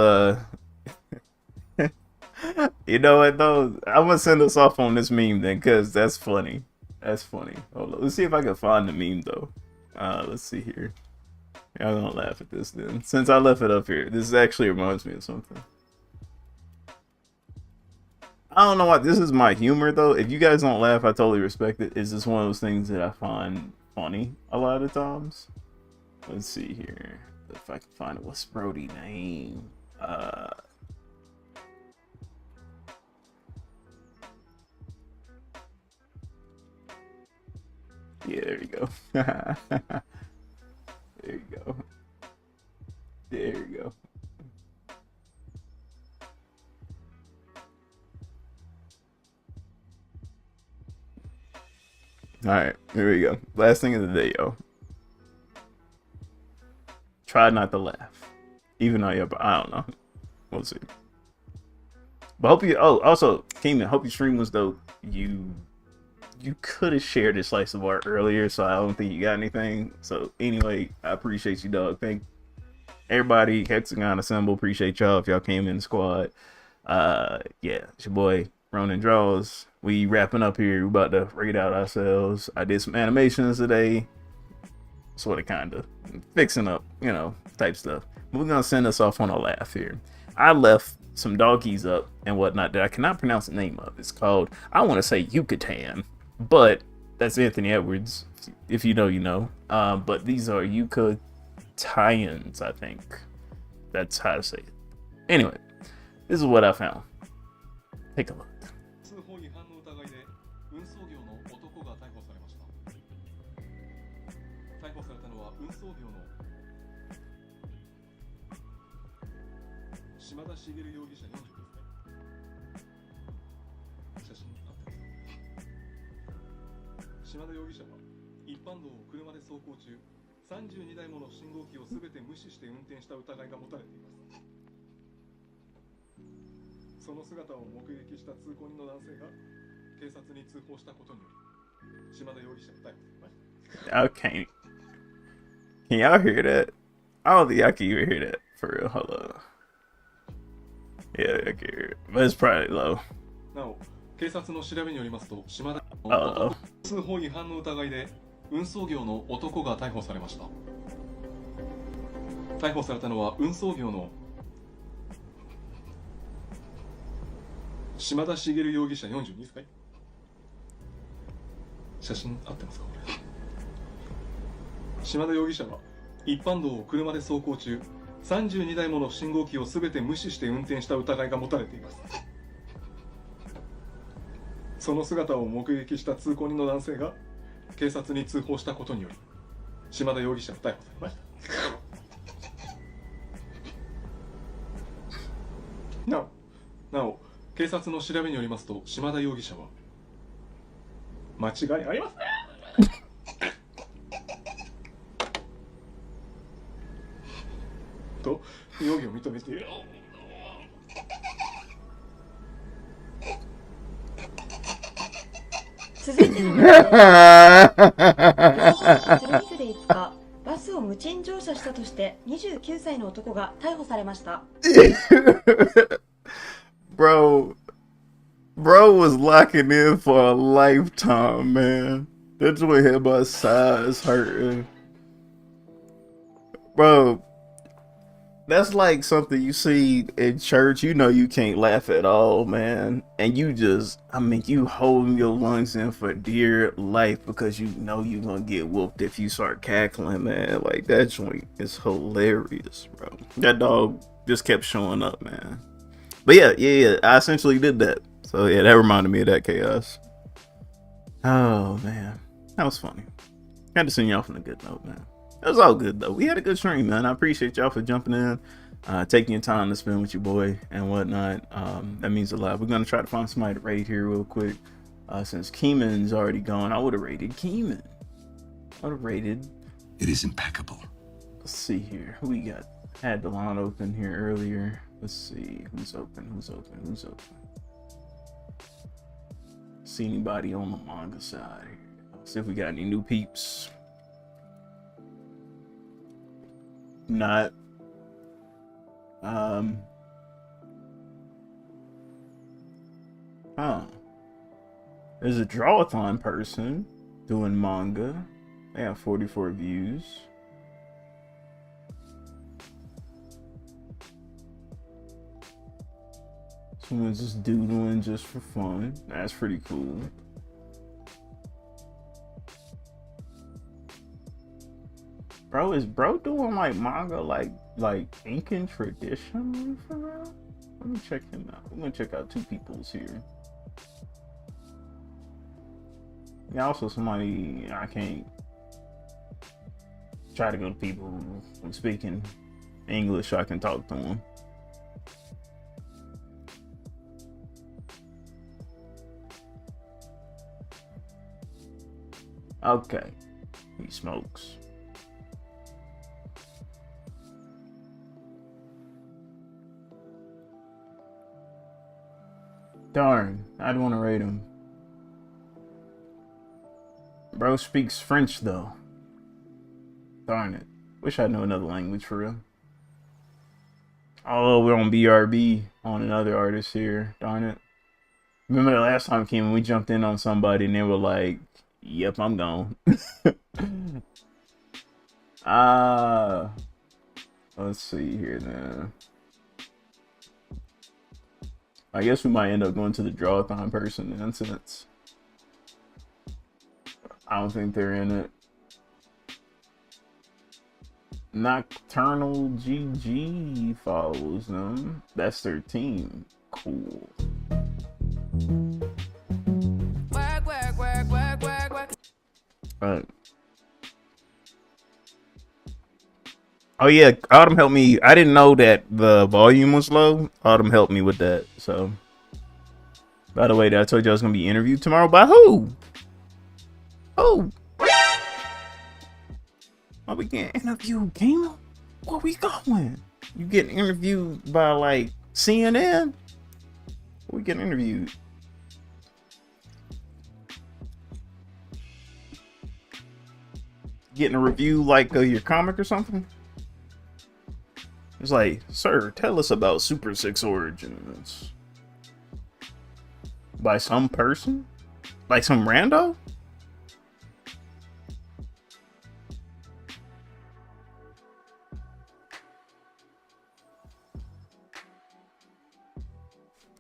you know what though? I'm gonna send us off on this meme then, cause that's funny. That's funny. Hold on. Let's see if I can find the meme though. Let's see here. Y'all gonna laugh at this then. Since I left it up here, this actually reminds me of something. I don't know why. This is my humor though. If you guys don't laugh, I totally respect it. It's just one of those things that I find funny a lot of times. Let's see here. If I can find it. What's Brody's name? go. There you go. There you go. All right, here we go. Last thing of the day, yo. Try not to laugh, even though I don't know. We'll see. But hope you. Oh, also, Keenan, hope your stream was dope. You could have shared this slice of art earlier, so I don't think you got anything. So anyway, I appreciate you, dog. Thank everybody. Hexagon Assemble. Appreciate y'all if y'all came in the squad. Yeah, it's your boy Ronin Draws. We wrapping up here. We about to rate out ourselves. I did some animations today, sort of, kind of fixing up, you know, type stuff. But we're gonna send us off on a laugh here. I left some doggies up and whatnot that I cannot pronounce the name of. It's called, I want to say Yucatan, but that's Anthony Edwards. If you know, you know. But these are Yucatans, I think. That's how to say it. Anyway, this is what I found. Take a look. 通報違反の疑いで運送業の男が逮捕されました。逮捕されたのは運送業の島田茂容疑者49歳。写真あった。島田容疑者は一般道を車で走行中、32台もの信号機をすべて無視して運転した疑いが持たれています。その姿を目撃した通行人の男性が警察に通報したことにより島田容疑者が逮捕されました。 Okay. Can y'all hear that? I don't think I can even hear that for real. Hold up. Yeah, I can hear it. But it's probably low. なお、警察の調べによりますと、島田の Uh-oh. 通報違反の疑いで運送業の男が逮捕されました。逮捕されたのは運送業の島田茂容疑者42歳。写真合ってますかこれ。島田容疑者は一般道を車で走行中、32台もの信号機をすべて無視して運転した疑いが持たれています。その姿を目撃した通行人の男性が警察に通報したことにより島田容疑者が逮捕されました。なお警察の調べによりますと、島田容疑者は間違いありませんと容疑を認めている。続いてのニュースです。鶴見区で5日、バスを無賃乗車したとして29歳の男が逮捕されました。Bro was locking in for a lifetime, man. That joint had my sides hurting. Bro, that's like something you see in church. You know you can't laugh at all, man. And you just, I mean, you holding your lungs in for dear life because you know you're gonna get whooped if you start cackling, man. Like, that joint is hilarious, bro. That dog just kept showing up, man. But yeah, I essentially did that. So yeah, that reminded me of that chaos. Oh man, that was funny. Had to send y'all from a good note, man. It was all good though. We had a good stream, man. I appreciate y'all for jumping in, taking your time to spend with your boy and whatnot. That means a lot. We're gonna try to find somebody to raid here real quick. Since Keeman's already gone, I would have raided Keeman. I would have raided. It is impeccable. Let's see here. Who we got? Had the line open here earlier. Let's see who's open. See anybody on the manga side? Let's see if we got any new peeps. Not. There's a drawathon person doing manga. They have 44 views. Someone's just doodling just for fun. That's pretty cool. Bro, is bro doing like manga like inking traditionally for real? Let me check him out. We're gonna check out two people's here. Yeah, also somebody I can't try to go to people who speak in English so I can talk to them. Okay, he smokes. Darn, I'd want to rate him. Bro speaks French though. Darn it. Wish I knew another language for real. Oh, we're on BRB on another artist here. Darn it. Remember the last time we we jumped in on somebody and they were like, yep, I'm gone. Let's see here then. I guess we might end up going to the draw-a-thon person in since I don't think they're in it. Nocturnal GG follows them. That's their team. Cool. Alright. Oh yeah, Autumn helped me. I didn't know that the volume was low. Autumn helped me with that. So, by the way, I told you I was gonna be interviewed tomorrow. By who? Who? Are we getting interviewed, Gamer? Where we going? You getting interviewed by like CNN? Where we getting interviewed? Getting a review like your comic or something? It's like, sir, tell us about Super 6 Origins. By some person? Like some rando?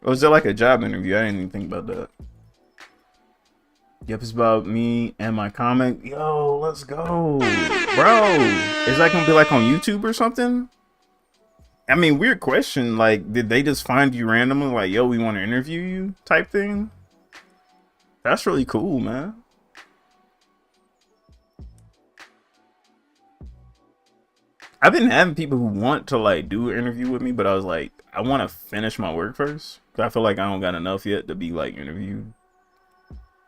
Or is it like a job interview? I didn't even think about that. Yep, it's about me and my comic. Yo, let's go. Bro, is that gonna be like on YouTube or something? I mean, weird question. Like, did they just find you randomly? Like, yo, we want to interview you type thing? That's really cool, man. I've been having people who want to like do an interview with me, but I was like, I want to finish my work first. Cause I feel like I don't got enough yet to be like interviewed.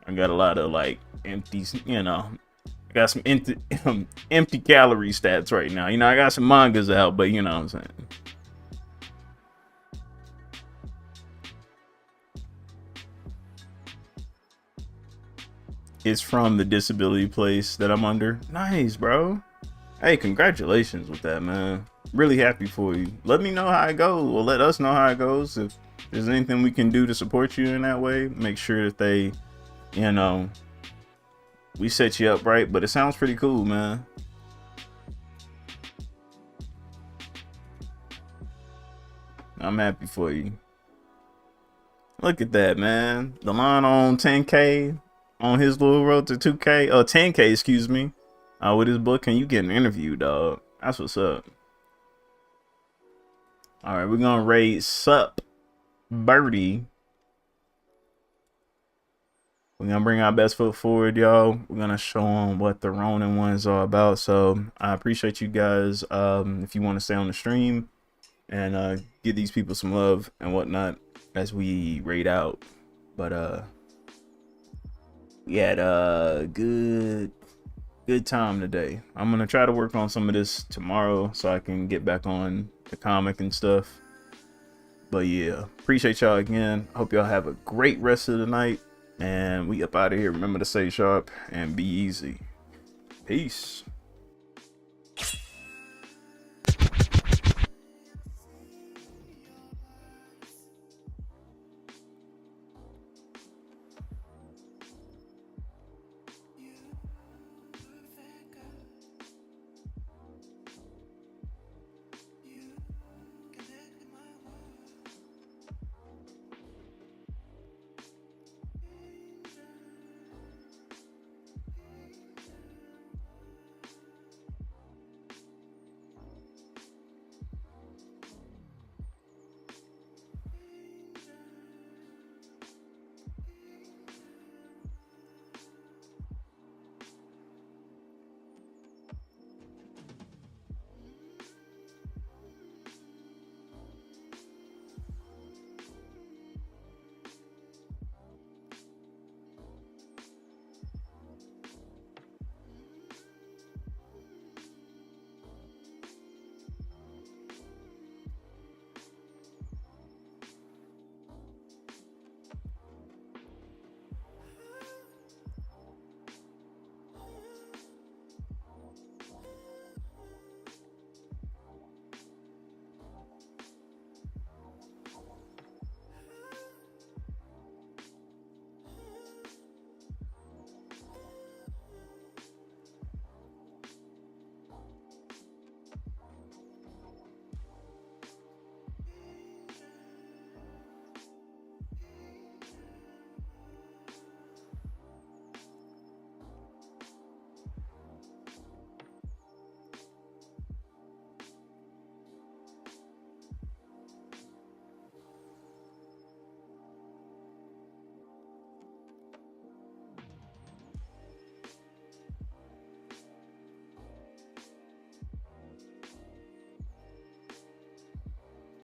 I got a lot of like empty, you know, I got some empty calorie stats right now. You know, I got some mangas out, but you know what I'm saying. It's from the disability place that I'm under. Nice, bro. Hey, congratulations with that, man. Really happy for you. Let me know how it goes, or let us know how it goes. If there's anything we can do to support you in that way, make sure that they, you know, we set you up right. But it sounds pretty cool, man. I'm happy for you. Look at that, man. The line on 10K on his little road to 2K, 10K, excuse me. With his book, and you get an interview, dog. That's what's up. All right, we're gonna raid Sup Birdie. We're gonna bring our best foot forward, y'all. We're gonna show them what the Ronin ones are about. So I appreciate you guys. If you want to stay on the stream and give these people some love and whatnot as we raid out. But we had a good time today. I'm gonna try to work on some of this tomorrow so I can get back on the comic and stuff. But yeah, appreciate y'all again. Hope y'all have a great rest of the night, and we up out of here. Remember to stay sharp and be easy. Peace.